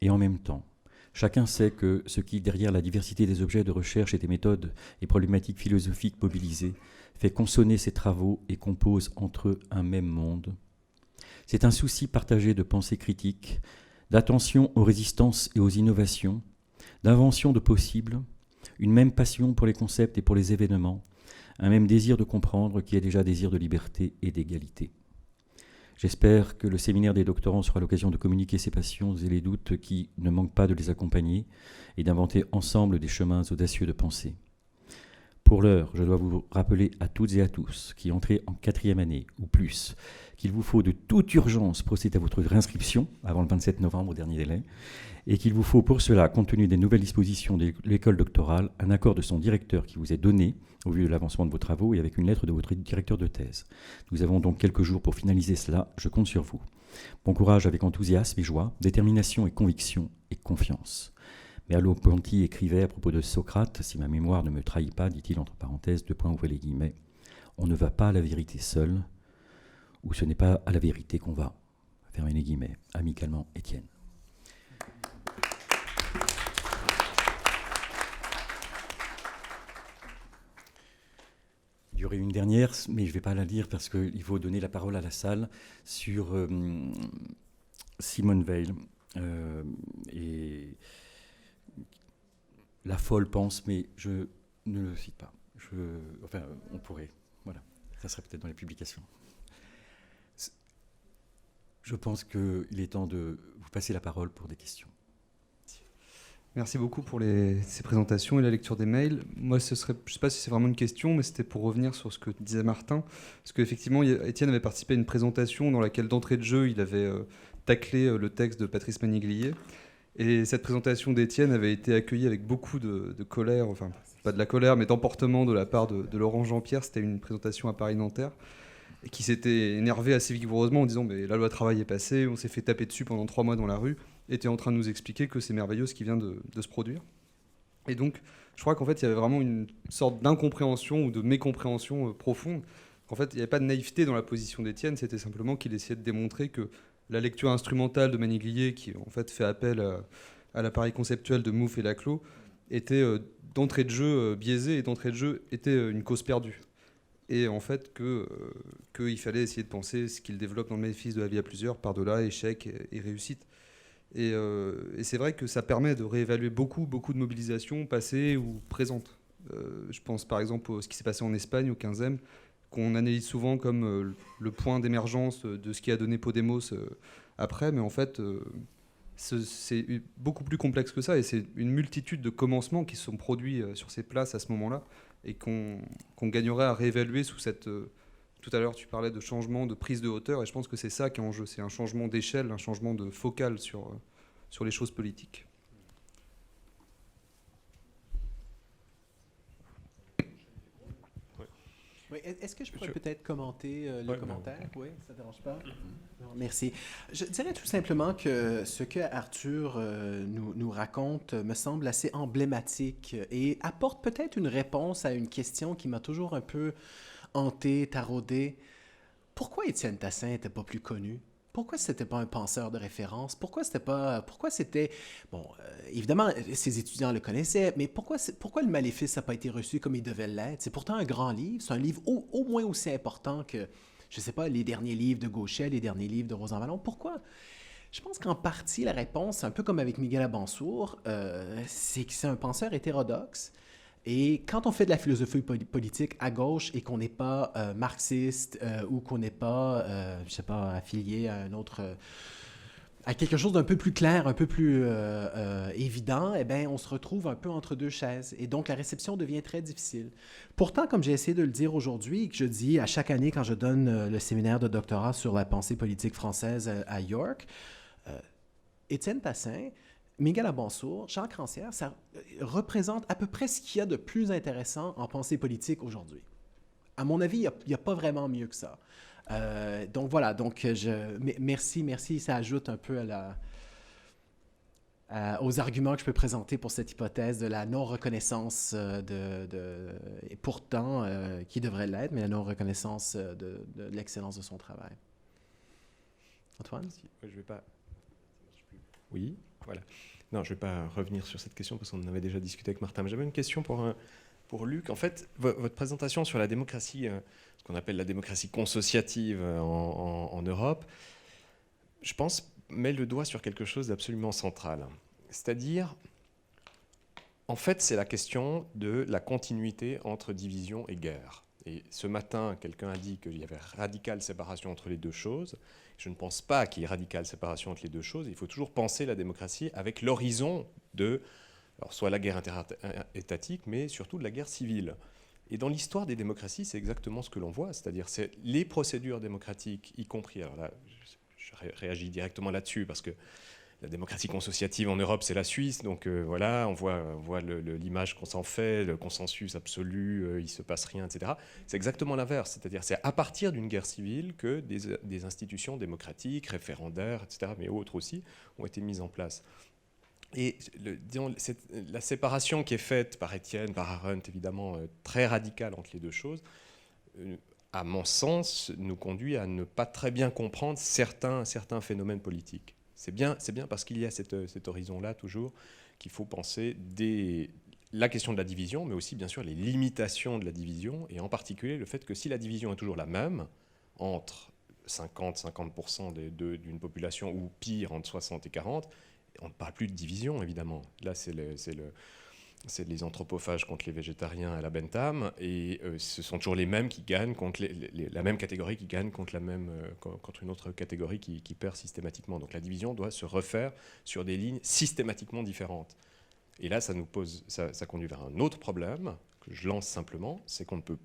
Et en même temps, chacun sait que ce qui, derrière la diversité des objets de recherche et des méthodes et problématiques philosophiques mobilisées, fait consonner ces travaux et compose entre eux un même monde, c'est un souci partagé de pensée critique, d'attention aux résistances et aux innovations, d'invention de possibles, une même passion pour les concepts et pour les événements, un même désir de comprendre qui est déjà désir de liberté et d'égalité. J'espère que le séminaire des doctorants sera l'occasion de communiquer ces passions et les doutes qui ne manquent pas de les accompagner et d'inventer ensemble des chemins audacieux de pensée. Pour l'heure, je dois vous rappeler à toutes et à tous qui entrez en 4e année ou plus qu'il vous faut de toute urgence procéder à votre réinscription avant le 27 novembre, dernier délai, et qu'il vous faut pour cela, compte tenu des nouvelles dispositions de l'école doctorale, un accord de son directeur qui vous est donné au vu de l'avancement de vos travaux et avec une lettre de votre directeur de thèse. Nous avons donc quelques jours pour finaliser cela, je compte sur vous. Bon courage avec enthousiasme et joie, détermination et conviction et confiance. Merleau-Ponty écrivait à propos de Socrate, si ma mémoire ne me trahit pas, dit-il entre parenthèses, 2 points ouvrez les guillemets, on ne va pas à la vérité seul, ou ce n'est pas à la vérité qu'on va. Fermez les guillemets. Amicalement, Étienne. Il y aurait une dernière, mais je ne vais pas la lire parce qu'il faut donner la parole à la salle sur Simone Weil. Et la folle pense, mais je ne le cite pas. Enfin, on pourrait. Voilà, ça serait peut-être dans les publications. Je pense qu'il est temps de vous passer la parole pour des questions. Merci beaucoup pour ces présentations et la lecture des mails. Moi, je ne sais pas si c'est vraiment une question, mais c'était pour revenir sur ce que disait Martin. Parce qu'effectivement, Étienne avait participé à une présentation dans laquelle, d'entrée de jeu, il avait taclé le texte de Patrice Maniglier. Et cette présentation d'Étienne avait été accueillie avec beaucoup de colère, enfin pas de la colère, mais d'emportement de la part de Laurent Jean-Pierre. C'était une présentation à Paris-Nanterre, et qui s'était énervé assez vigoureusement en disant mais la loi travail est passée, on s'est fait taper dessus pendant 3 mois dans la rue, et était en train de nous expliquer que c'est merveilleux ce qui vient de se produire. Et donc, je crois qu'en fait, il y avait vraiment une sorte d'incompréhension ou de mécompréhension profonde. En fait, il n'y avait pas de naïveté dans la position d'Étienne, c'était simplement qu'il essayait de démontrer que la lecture instrumentale de Maniglier, qui en fait fait appel à l'appareil conceptuel de Mouffe et Laclos, était d'entrée de jeu biaisée et d'entrée de jeu était une cause perdue. Et en fait, qu'il fallait essayer de penser ce qu'il développe dans le Maléfice de la vie à plusieurs, par-delà échec et réussite. Et c'est vrai que ça permet de réévaluer beaucoup de mobilisations passées ou présentes. Je pense par exemple à ce qui s'est passé en Espagne au 15e, qu'on analyse souvent comme le point d'émergence de ce qui a donné Podemos après, mais en fait, c'est beaucoup plus complexe que ça, et c'est une multitude de commencements qui se sont produits sur ces places à ce moment-là, et qu'on gagnerait à réévaluer sous cette... tout à l'heure, tu parlais de changement, de prise de hauteur, et je pense que c'est ça qui est en jeu. C'est un changement d'échelle, un changement de focale sur les choses politiques. Oui, est-ce que je pourrais peut-être commenter le commentaire? Oui, ça ne dérange pas? Non, merci. Je dirais tout simplement que ce que Arthur nous raconte me semble assez emblématique et apporte peut-être une réponse à une question qui m'a toujours un peu hanté, taraudé. Pourquoi Étienne Tassin n'était pas plus connu? Pourquoi c'était pas un penseur de référence? Pourquoi c'était... Bon, évidemment, ses étudiants le connaissaient, mais pourquoi le Maléfice n'a pas été reçu comme il devait l'être? C'est pourtant un grand livre. C'est un livre au moins aussi important que, je sais pas, les derniers livres de Gauchet, les derniers livres de Rosan-Vallon. Pourquoi? Je pense qu'en partie, la réponse, un peu comme avec Miguel Abansour, c'est que c'est un penseur hétérodoxe. Et quand on fait de la philosophie politique à gauche et qu'on n'est pas marxiste ou qu'on n'est pas, je sais pas, affilié à un autre, à quelque chose d'un peu plus clair, un peu plus évident, eh bien, on se retrouve un peu entre deux chaises. Et donc, la réception devient très difficile. Pourtant, comme j'ai essayé de le dire aujourd'hui, et que je dis à chaque année quand je donne le séminaire de doctorat sur la pensée politique française à York, Étienne Tassin, Miguel Abansour, Jacques Rancière, ça représente à peu près ce qu'il y a de plus intéressant en pensée politique aujourd'hui. À mon avis, il n'y a pas vraiment mieux que ça. Donc voilà, merci, ça ajoute un peu aux arguments que je peux présenter pour cette hypothèse de la non-reconnaissance et pourtant, qui devrait l'être, mais la non-reconnaissance de l'excellence de son travail. Antoine? Je vais pas... Oui, voilà. Non, je ne vais pas revenir sur cette question parce qu'on en avait déjà discuté avec Martin. Mais j'avais une question pour Luc. En fait, votre présentation sur la démocratie, ce qu'on appelle la démocratie consociative en Europe, je pense, met le doigt sur quelque chose d'absolument central. C'est-à-dire, en fait, c'est la question de la continuité entre division et guerre. Et ce matin, quelqu'un a dit qu'il y avait radicale séparation entre les deux choses. Je ne pense pas qu'il y ait radicale séparation entre les deux choses. Il faut toujours penser la démocratie avec l'horizon de, alors soit la guerre interétatique, mais surtout de la guerre civile. Et dans l'histoire des démocraties, c'est exactement ce que l'on voit, c'est-à-dire c'est les procédures démocratiques, y compris, alors là, je réagis directement là-dessus, parce que la démocratie consociative en Europe, c'est la Suisse, donc voilà, on voit l'image qu'on s'en fait, le consensus absolu, il ne se passe rien, etc. C'est exactement l'inverse, c'est-à-dire c'est à partir d'une guerre civile que des institutions démocratiques, référendaires, etc., mais autres aussi, ont été mises en place. Et disons, la séparation qui est faite par Étienne, par Arendt, évidemment, très radicale entre les deux choses, à mon sens, nous conduit à ne pas très bien comprendre certains phénomènes politiques. C'est bien parce qu'il y a cet horizon-là toujours qu'il faut penser la question de la division, mais aussi bien sûr les limitations de la division, et en particulier le fait que si la division est toujours la même, entre 50% d'une population, ou pire, entre 60 et 40, on ne parle plus de division, évidemment. Là, c'est les anthropophages contre les végétariens à la Bentham, et ce sont toujours les mêmes qui gagnent contre la même catégorie qui gagne contre une autre catégorie qui perd systématiquement. Donc la division doit se refaire sur des lignes systématiquement différentes. Et là, ça conduit vers un autre problème que je lance simplement, c'est qu'on peut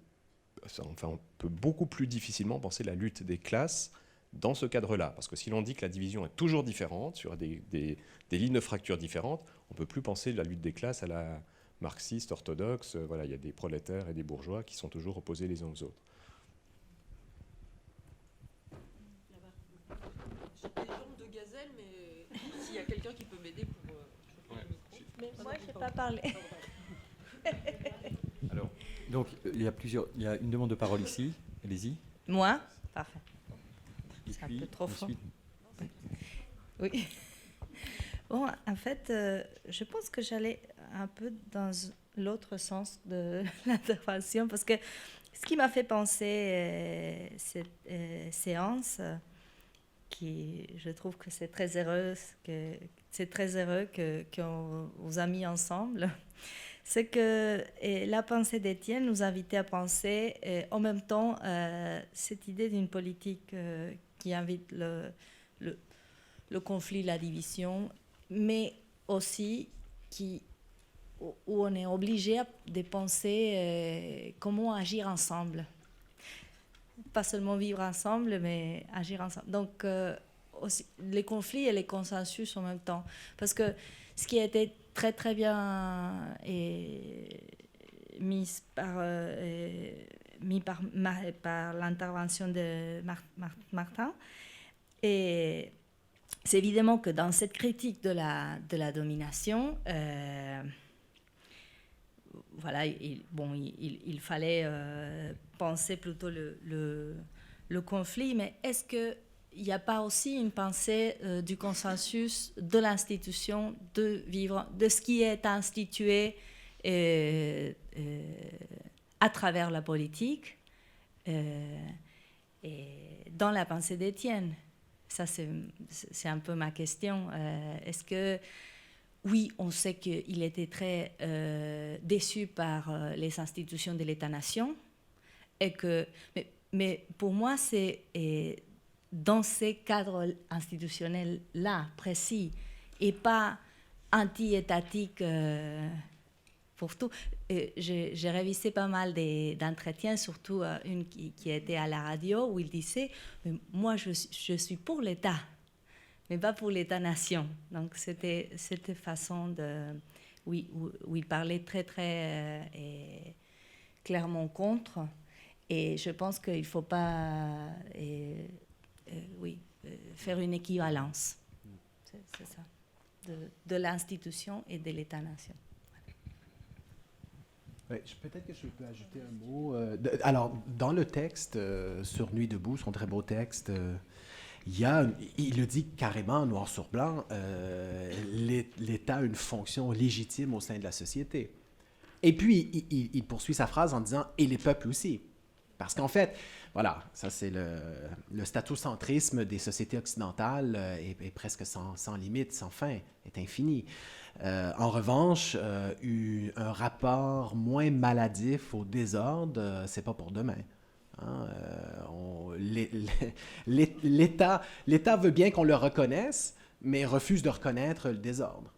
beaucoup plus difficilement penser la lutte des classes dans ce cadre-là. Parce que si l'on dit que la division est toujours différente, sur des lignes de fracture différentes, on ne peut plus penser la lutte des classes à la marxiste, orthodoxe. Voilà, il y a des prolétaires et des bourgeois qui sont toujours opposés les uns aux autres. J'ai des jambes de gazelle, mais s'il y a quelqu'un qui peut m'aider pour choper le micro. Mais moi, je ne sais pas parler. Alors, donc, il y a une demande de parole ici. Allez-y. Moi? Parfait. Et C'est un puis, peu trop fort. ensuite, Oui. Bon, en fait, je pense que j'allais un peu dans l'autre sens de l'intervention, parce que ce qui m'a fait penser cette séance, qui, je trouve que c'est très heureux, qu'on vous a mis ensemble, c'est que la pensée d'Étienne nous invitait à penser en même temps cette idée d'une politique qui invite le conflit, la division, mais aussi où on est obligé de penser comment agir ensemble. Pas seulement vivre ensemble, mais agir ensemble. Donc, aussi, les conflits et les consensus en même temps. Parce que ce qui a été très, très bien mis par l'intervention de Martin, et c'est évidemment que dans cette critique de la domination, voilà, il fallait penser plutôt le conflit, mais est-ce qu'il n'y a pas aussi une pensée du consensus de l'institution, de vivre, de ce qui est institué à travers la politique et dans la pensée d'Étienne? Ça, c'est un peu ma question. Est-ce que, oui, on sait qu'il était très déçu par les institutions de l'État-nation, mais pour moi, c'est dans ces cadres institutionnels-là, précis, et pas anti-étatiques pour tout. J'ai révisé pas mal d'entretiens, surtout une qui était à la radio, où il disait « Moi, je suis pour l'État, mais pas pour l'État-nation ». Donc, c'était cette façon de... Oui, où il parlait très, très clairement contre. Et je pense qu'il ne faut pas faire une équivalence. C'est ça, de l'institution et de l'État-nation. Oui, peut-être que je peux ajouter un mot. Alors, dans le texte sur Nuit debout, son très beau texte, il le dit carrément, noir sur blanc, l'État a une fonction légitime au sein de la société. Et puis, il poursuit sa phrase en disant « et les peuples aussi ». Parce qu'en fait, voilà, ça c'est le statocentrisme des sociétés occidentales est presque sans limite, sans fin, est infini. En revanche, un rapport moins maladif au désordre, c'est pas pour demain. Hein? L'État veut bien qu'on le reconnaisse, mais refuse de reconnaître le désordre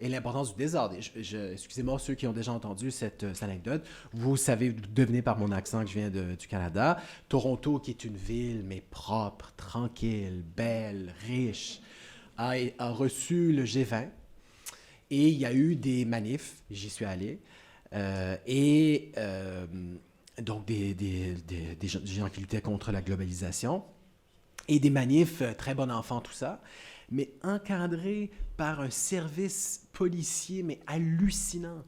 et l'importance du désordre. Excusez-moi ceux qui ont déjà entendu cette anecdote. Vous savez, vous devinez par mon accent que je viens du Canada. Toronto, qui est une ville, mais propre, tranquille, belle, riche, a reçu le G20. Et il y a eu des manifs, j'y suis allé, donc des gens qui luttaient contre la globalisation, et des manifs très bon enfant, tout ça, mais encadrés par un service policier, mais hallucinant,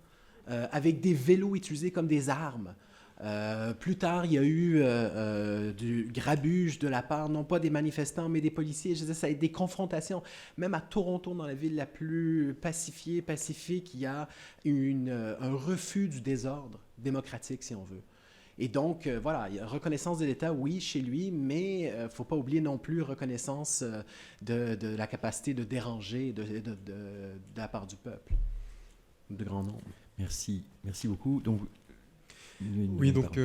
avec des vélos utilisés comme des armes. Plus tard, il y a eu du grabuge de la part, non pas des manifestants, mais des policiers. Je disais, ça a été des confrontations. Même à Toronto, dans la ville la plus pacifique, il y a un refus du désordre démocratique, si on veut. Et donc, voilà, il y a reconnaissance de l'État, oui, chez lui, mais il ne faut pas oublier non plus reconnaissance de la capacité de déranger de la part du peuple, de grand nombre. Merci beaucoup. Donc, oui, donc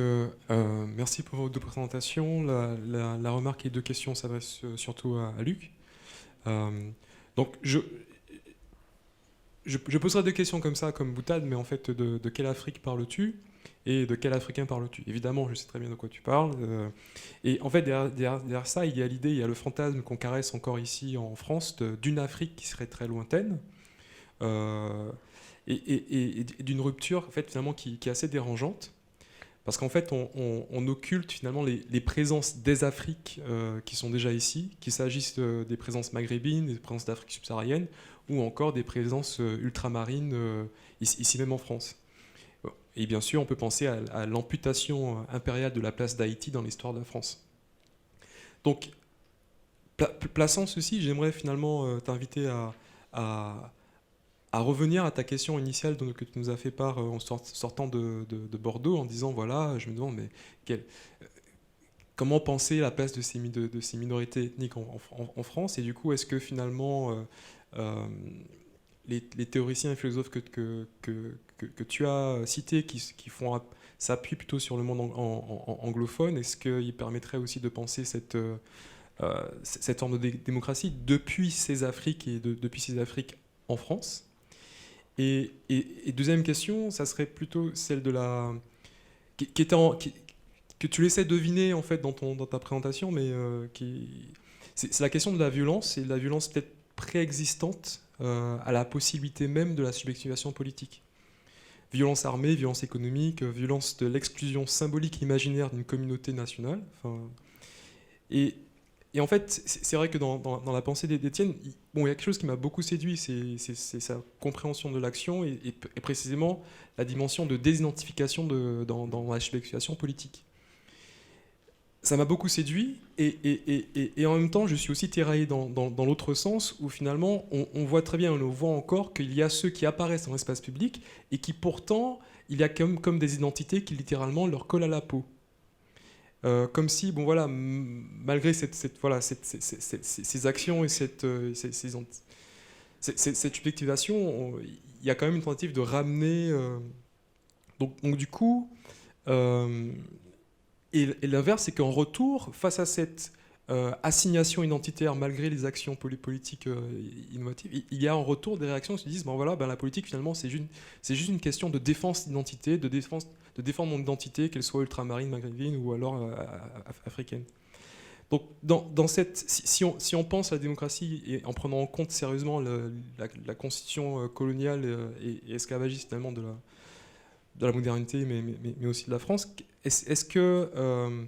merci pour vos deux présentations. La remarque et deux questions s'adressent surtout à Luc. Donc, je poserai deux questions comme ça, comme boutade, mais en fait, de quelle Afrique parles-tu ? Et de quel Africain parles-tu? Évidemment, je sais très bien de quoi tu parles. Et en fait, derrière ça, il y a l'idée, il y a le fantasme qu'on caresse encore ici en France d'une Afrique qui serait très lointaine. Et d'une rupture en fait, finalement, qui est assez dérangeante. Parce qu'en fait, on occulte finalement les présences des Afriques qui sont déjà ici, qu'il s'agisse des présences maghrébines, des présences d'Afrique subsaharienne, ou encore des présences ultramarines ici même en France. Et bien sûr, on peut penser à l'amputation impériale de la place d'Haïti dans l'histoire de la France. Donc, plaçant ceci, j'aimerais finalement t'inviter à revenir à ta question initiale que tu nous as fait part en sortant de Bordeaux, en disant, voilà, je me demande, mais comment penser la place de ces minorités ethniques en France? Et du coup, est-ce que finalement, les théoriciens et philosophes que tu as cités, qui s'appuient plutôt sur le monde anglophone, est-ce qu'ils permettraient aussi de penser cette forme de démocratie depuis ces Afriques et depuis ces Afriques en France? Et deuxième question, ça serait plutôt celle de la que tu laissais deviner en fait dans ta présentation, mais c'est la question de la violence, et de la violence peut-être préexistante à la possibilité même de la subjectivation politique. Violence armée, violence économique, violence de l'exclusion symbolique imaginaire d'une communauté nationale. Et en fait, c'est vrai que dans la pensée d'Étienne, il y a quelque chose qui m'a beaucoup séduit, c'est sa compréhension de l'action et précisément la dimension de désidentification dans la subjectivation politique. Ça m'a beaucoup séduit, et en même temps, je suis aussi tiraillé dans l'autre sens, où finalement, on voit très bien, on le voit encore, qu'il y a ceux qui apparaissent dans l'espace public, et qui pourtant, il y a comme des identités qui littéralement leur collent à la peau. Comme si, bon voilà, malgré ces actions et cette subjectivation, il y a quand même une tentative de ramener... Donc du coup... Et l'inverse, c'est qu'en retour, face à cette assignation identitaire, malgré les actions politiques innovatives, il y a en retour des réactions qui se disent, la politique, finalement, c'est juste une question de défense d'identité, de défendre mon identité, qu'elle soit ultramarine, maghrébine ou alors africaine. Donc, si on pense à la démocratie, et en prenant en compte sérieusement la constitution coloniale et esclavagiste, finalement, de la modernité, mais aussi de la France, est-ce que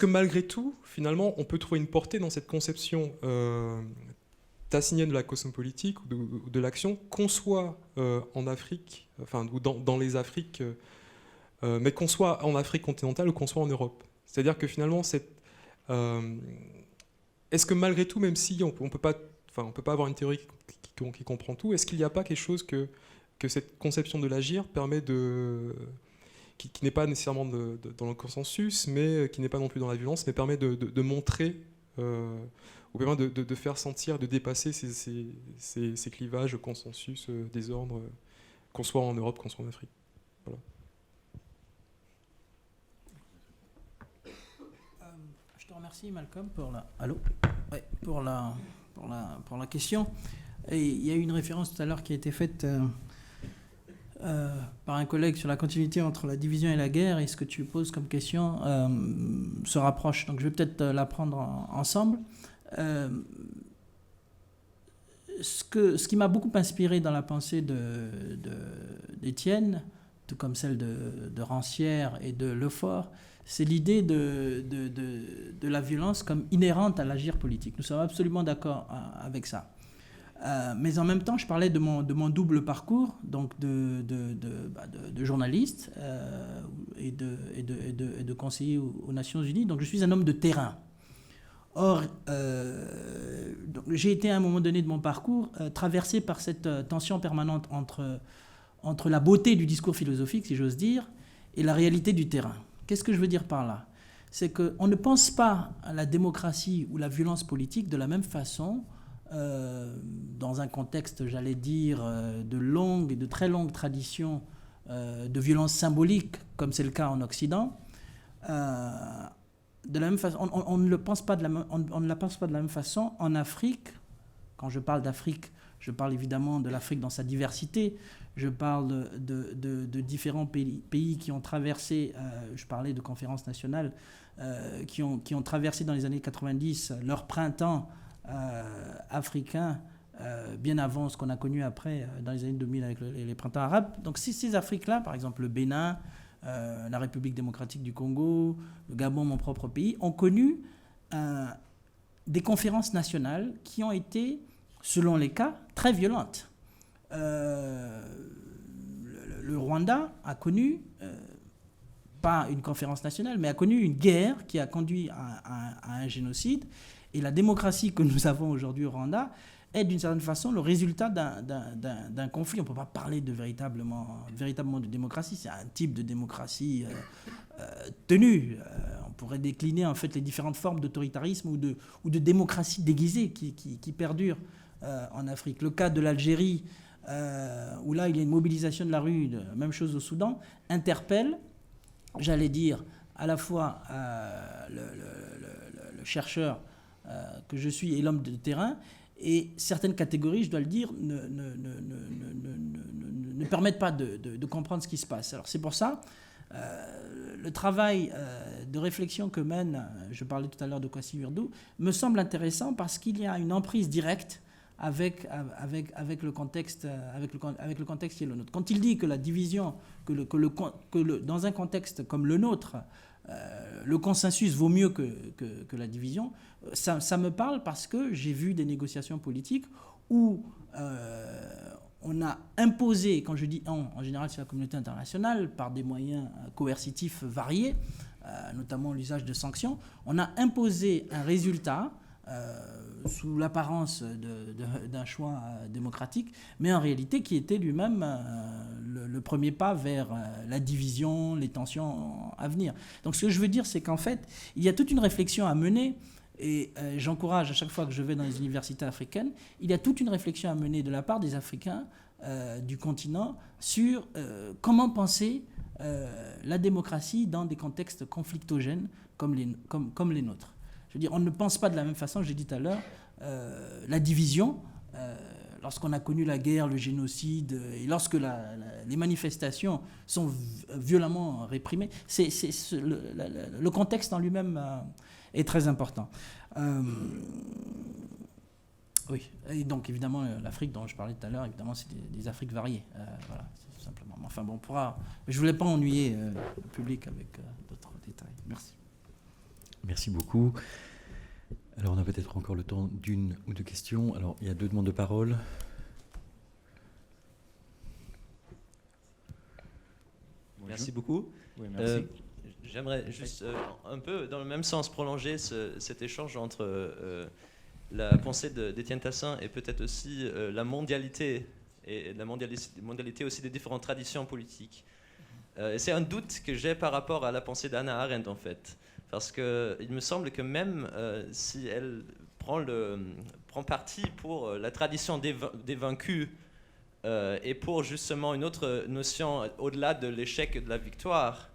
malgré tout, finalement, on peut trouver une portée dans cette conception tassinienne de la cosmopolitique ou de l'action, qu'on soit en Afrique, ou dans les Afriques, mais qu'on soit en Afrique continentale ou qu'on soit en Europe? C'est-à-dire que finalement, est-ce que malgré tout, même si on peut pas avoir une théorie qui comprend tout, est-ce qu'il n'y a pas quelque chose que cette conception de l'agir permet qui n'est pas nécessairement dans le consensus, mais qui n'est pas non plus dans la violence, mais permet de montrer, ou permet de faire sentir, de dépasser ces clivages, consensus, désordre, qu'on soit en Europe, qu'on soit en Afrique. Voilà. Je te remercie, Malcolm, pour la question. Et il y a eu une référence tout à l'heure qui a été faite par un collègue sur la continuité entre la division et la guerre, et ce que tu poses comme question se rapproche. Donc je vais peut-être la prendre ensemble. Ce qui m'a beaucoup inspiré dans la pensée d'Étienne, tout comme celle de Rancière et de Lefort, c'est l'idée de la violence comme inhérente à l'agir politique. Nous sommes absolument d'accord avec ça. Mais en même temps, je parlais de mon double parcours, donc de journaliste et de conseiller aux Nations Unies. Donc je suis un homme de terrain. Or, j'ai été à un moment donné de mon parcours traversé par cette tension permanente entre la beauté du discours philosophique, si j'ose dire, et la réalité du terrain. Qu'est-ce que je veux dire par là? C'est qu'on ne pense pas à la démocratie ou la violence politique de la même façon dans un contexte, j'allais dire, de très longue tradition de violence symbolique, comme c'est le cas en Occident. De la même façon, on ne la pense pas de la même façon en Afrique. Quand je parle d'Afrique, Je parle évidemment de l'Afrique dans sa diversité. Je parle de différents pays qui ont traversé, je parlais de conférences nationales, qui ont traversé dans les années 90 leur printemps africain, bien avant ce qu'on a connu après, dans les années 2000 avec les printemps arabes. Donc ces Afriques-là, par exemple le Bénin, la République démocratique du Congo, le Gabon, mon propre pays, ont connu des conférences nationales qui ont été, selon les cas, très violentes. Le Rwanda a connu, pas une conférence nationale, mais a connu une guerre qui a conduit à un génocide. Et la démocratie que nous avons aujourd'hui au Rwanda est d'une certaine façon le résultat d'un conflit. On ne peut pas parler véritablement de démocratie. C'est un type de démocratie tenue. On pourrait décliner en fait les différentes formes d'autoritarisme ou de démocratie déguisée qui perdurent en Afrique. Le cas de l'Algérie, où là il y a une mobilisation de la rue, même chose au Soudan, interpelle, j'allais dire, à la fois le chercheur que je suis et l'homme de terrain, et certaines catégories, je dois le dire, ne permettent pas de comprendre ce qui se passe. Alors c'est pour ça, le travail de réflexion que mène, je parlais tout à l'heure de Kwasi Urdu, me semble intéressant parce qu'il y a une emprise directe avec le contexte qui est le nôtre. Quand il dit que la division, dans un contexte comme le nôtre, le consensus vaut mieux que la division, ça me parle parce que j'ai vu des négociations politiques où on a imposé, quand je dis en général c'est la communauté internationale, par des moyens coercitifs variés, notamment l'usage de sanctions, on a imposé un résultat sous l'apparence d'un choix démocratique, mais en réalité qui était lui-même le premier pas vers la division, les tensions à venir. Donc ce que je veux dire, c'est qu'en fait, il y a toute une réflexion à mener, et j'encourage à chaque fois que je vais dans les universités africaines, il y a toute une réflexion à mener de la part des Africains du continent sur comment penser la démocratie dans des contextes conflictogènes comme les nôtres. Je veux dire, on ne pense pas de la même façon, j'ai dit tout à l'heure, la division, lorsqu'on a connu la guerre, le génocide, et lorsque les manifestations sont violemment réprimées, le contexte en lui-même est très important. Oui, et donc évidemment, l'Afrique dont je parlais tout à l'heure, évidemment, c'est des Afriques variées. Voilà, c'est tout simplement. Enfin bon, je ne voulais pas ennuyer le public avec d'autres détails. Merci. Merci beaucoup. Alors, on a peut-être encore le temps d'une ou deux questions. Alors, il y a 2 demandes de parole. Merci beaucoup. Oui, merci. J'aimerais juste un peu, dans le même sens, prolonger cet échange entre la pensée d'Étienne Tassin et peut-être aussi la mondialité, et la mondialité aussi des différentes traditions politiques. Et c'est un doute que j'ai par rapport à la pensée d'Hannah Arendt, en fait. Parce qu'il me semble que même si elle prend parti pour la tradition des vaincus et pour justement une autre notion au-delà de l'échec et de la victoire,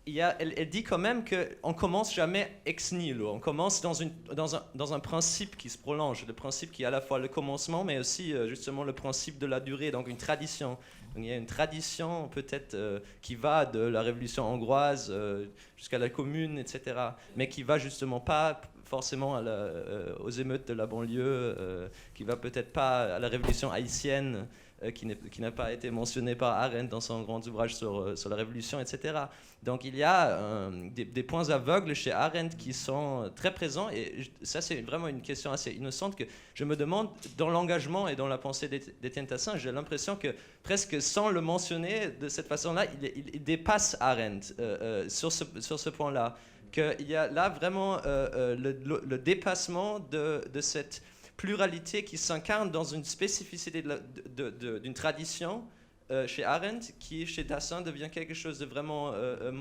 elle dit quand même qu'on ne commence jamais ex nihilo, on commence dans un principe qui se prolonge, le principe qui est à la fois le commencement mais aussi justement le principe de la durée, donc une tradition. Donc, il y a une tradition peut-être qui va de la révolution hongroise jusqu'à la commune, etc., mais qui va justement pas forcément aux émeutes de la banlieue, qui va peut-être pas à la révolution haïtienne, qui n'a pas été mentionnée par Arendt dans son grand ouvrage sur la révolution, etc. Donc il y a des points aveugles chez Arendt qui sont très présents, et ça c'est vraiment une question assez innocente que je me demande, dans l'engagement et dans la pensée d'Étienne Tassin, j'ai l'impression que presque sans le mentionner de cette façon-là, il dépasse Arendt sur ce point-là, qu'il y a là vraiment le dépassement de cette pluralité qui s'incarne dans une spécificité d'une tradition chez Arendt qui, chez Tassin, devient quelque chose de vraiment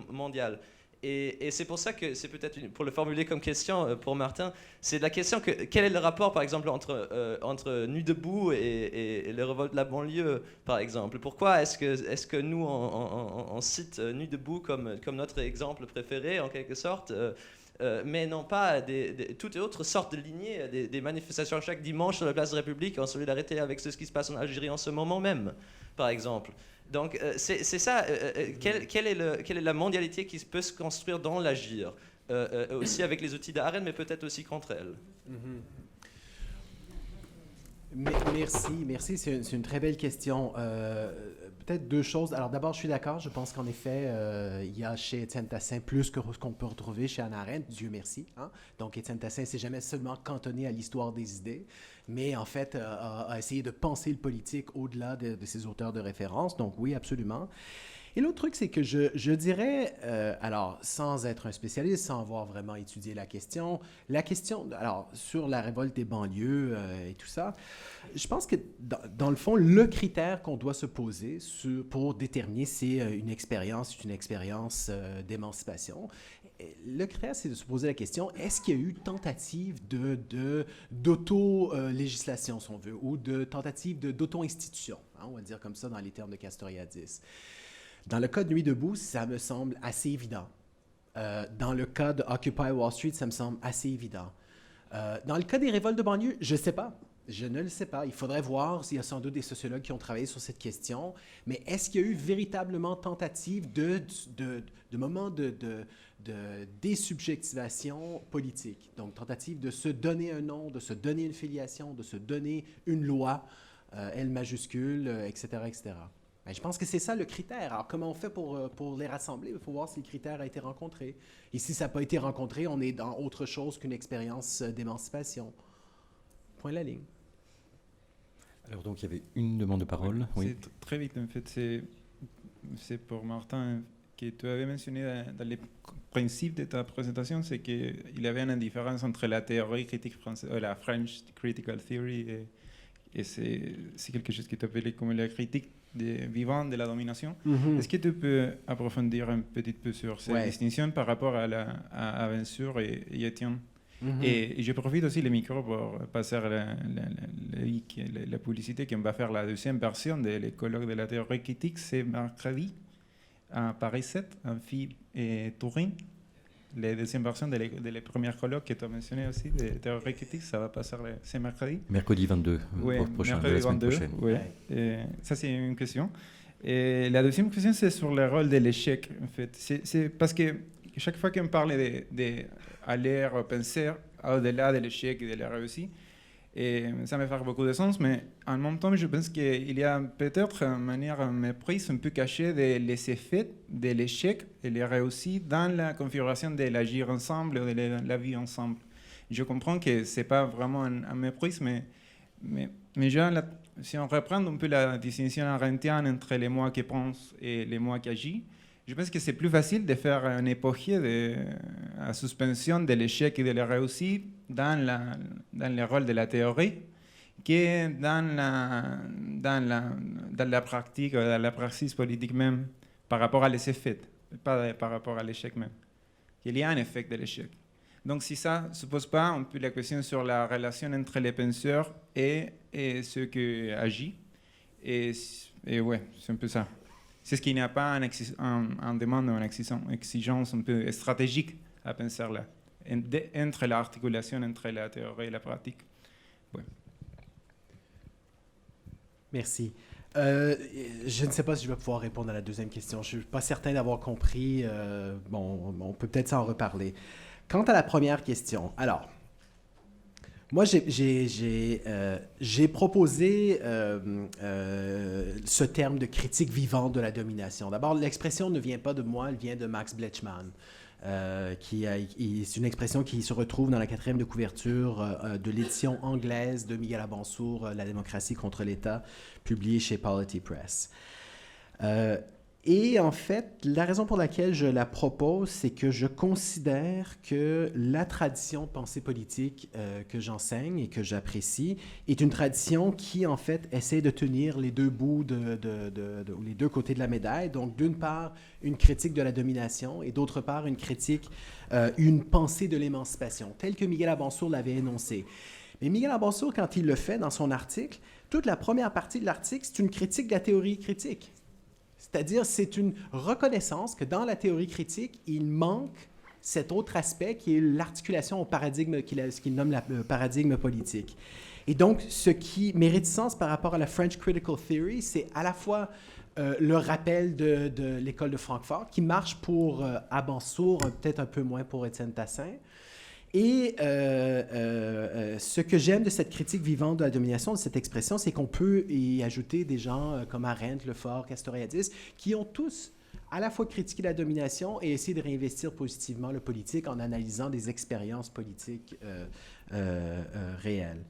mondial. Et c'est pour ça que c'est peut-être, pour le formuler comme question pour Martin, c'est la question quel est le rapport, par exemple, entre Nuit debout et les révoltes de la banlieue, par exemple. Pourquoi est-ce que nous, on cite Nuit debout comme notre exemple préféré, en quelque sorte, mais non pas toutes autres sortes de lignées, des manifestations chaque dimanche sur la place de la République en solidarité avec ce qui se passe en Algérie en ce moment même, par exemple. Donc c'est ça, quelle est la mondialité qui peut se construire dans l'agir, aussi avec les outils d'Arendt, mais peut-être aussi contre elle. Merci, c'est une très belle question. Peut-être deux choses. Alors d'abord, je suis d'accord, je pense qu'en effet, il y a chez Étienne Tassin plus que ce qu'on peut retrouver chez Hannah Arendt, Dieu merci. Hein? Donc Étienne Tassin s'est jamais seulement cantonné à l'histoire des idées, mais en fait a essayé de penser le politique au-delà de ses auteurs de référence. Donc oui, absolument. Et l'autre truc, c'est que je dirais, alors sans être un spécialiste, sans avoir vraiment étudié la question, alors sur la révolte des banlieues et tout ça, je pense que dans le fond, le critère qu'on doit se poser pour déterminer c'est une expérience d'émancipation. Le critère, c'est de se poser la question, est-ce qu'il y a eu tentative d'auto-législation, si on veut, ou de tentative d'auto-institution, hein, on va dire comme ça dans les termes de Castoriadis. Dans le cas de Nuit debout, ça me semble assez évident. Dans le cas de Occupy Wall Street, ça me semble assez évident. Dans le cas des révoltes de banlieue, je ne sais pas. Je ne le sais pas. Il faudrait voir s'il y a sans doute des sociologues qui ont travaillé sur cette question. Mais est-ce qu'il y a eu véritablement tentative de moment de désubjectivation politique? Donc, tentative de se donner un nom, de se donner une filiation, de se donner une loi, L majuscule, etc., etc. Ben, je pense que c'est ça le critère. Alors, comment on fait pour les rassembler? Il faut voir si le critère a été rencontré. Et si ça n'a pas été rencontré, on est dans autre chose qu'une expérience d'émancipation. Point la ligne. Alors, donc, il y avait une demande de parole. Oui. C'est très vite, en fait. C'est pour Martin que tu avais mentionné dans les principes de ta présentation, c'est qu'il y avait une différence entre la théorie critique française, la French Critical Theory, et c'est quelque chose qui t'appelait comme la critique vivante de la domination. Mm-hmm. Est-ce que tu peux approfondir un petit peu sur cette distinction par rapport à Vensure et Etienne? Mm-hmm. Et je profite aussi le micro pour passer la publicité qu'on va faire la deuxième version des colloques de la théorie critique, c'est mercredi à Paris 7, Amphi et Turin. La deuxième version de les premières colloques que tu as mentionné aussi, de théorie critique, ça va passer ce mercredi. Mercredi 22, prochain, mercredi de la semaine 22, prochaine. Ouais. Ça, c'est une question. Et la deuxième question, c'est sur le rôle de l'échec. En fait. C'est parce que chaque fois qu'on parle d'aller penser au-delà de l'échec et de la réussite, et ça me fait beaucoup de sens, mais en même temps, je pense qu'il y a peut-être une manière méprise un peu cachée des effets de l'échec et les réussites dans la configuration de l'agir ensemble ou de la vie ensemble. Je comprends que ce n'est pas vraiment un méprise, mais si on reprend un peu la distinction arendtienne entre les moi qui pensent et les moi qui agissent, je pense que c'est plus facile de faire une époque à suspension de l'échec et de la réussite dans le rôle de la théorie que dans la pratique, dans la praxis politique même, par rapport à les effets, pas par rapport à l'échec même. Il y a un effet de l'échec. Donc si ça ne se pose pas, on peut la question sur la relation entre les penseurs et ceux qui agissent. Et ouais, c'est un peu ça. C'est ce qu'il n'y a pas en demande ou une exigence un peu stratégique à penser là, entre l'articulation entre la théorie et la pratique. Ouais. Merci. Je ne sais pas si je vais pouvoir répondre à la deuxième question. Je ne suis pas certain d'avoir compris. On peut peut-être s'en reparler. Quant à la première question, alors, moi, j'ai proposé ce terme de critique vivante de la domination. D'abord, l'expression ne vient pas de moi, elle vient de Max Bletchman. C'est une expression qui se retrouve dans la 4e de couverture de l'édition anglaise de Miguel Abansour, La démocratie contre l'État, publiée chez Polity Press. Et en fait, la raison pour laquelle je la propose, c'est que je considère que la tradition de pensée politique que j'enseigne et que j'apprécie est une tradition qui, en fait, essaie de tenir les deux bouts ou les deux côtés de la médaille. Donc, d'une part, une critique de la domination et d'autre part, une pensée de l'émancipation, telle que Miguel Abansour l'avait énoncé. Mais Miguel Abansour, quand il le fait dans son article, toute la première partie de l'article, c'est une critique de la théorie critique. C'est-à-dire, c'est une reconnaissance que dans la théorie critique, il manque cet autre aspect qui est l'articulation au paradigme qu'il nomme le paradigme politique. Et donc, ce qui mérite sens par rapport à la French Critical Theory, c'est à la fois le rappel de l'école de Francfort, qui marche pour Abansour, peut-être un peu moins pour Étienne Tassin. Et ce que j'aime de cette critique vivante de la domination, de cette expression, c'est qu'on peut y ajouter des gens comme Arendt, Lefort, Castoriadis, qui ont tous à la fois critiqué la domination et essayé de réinvestir positivement le politique en analysant des expériences politiques réelles.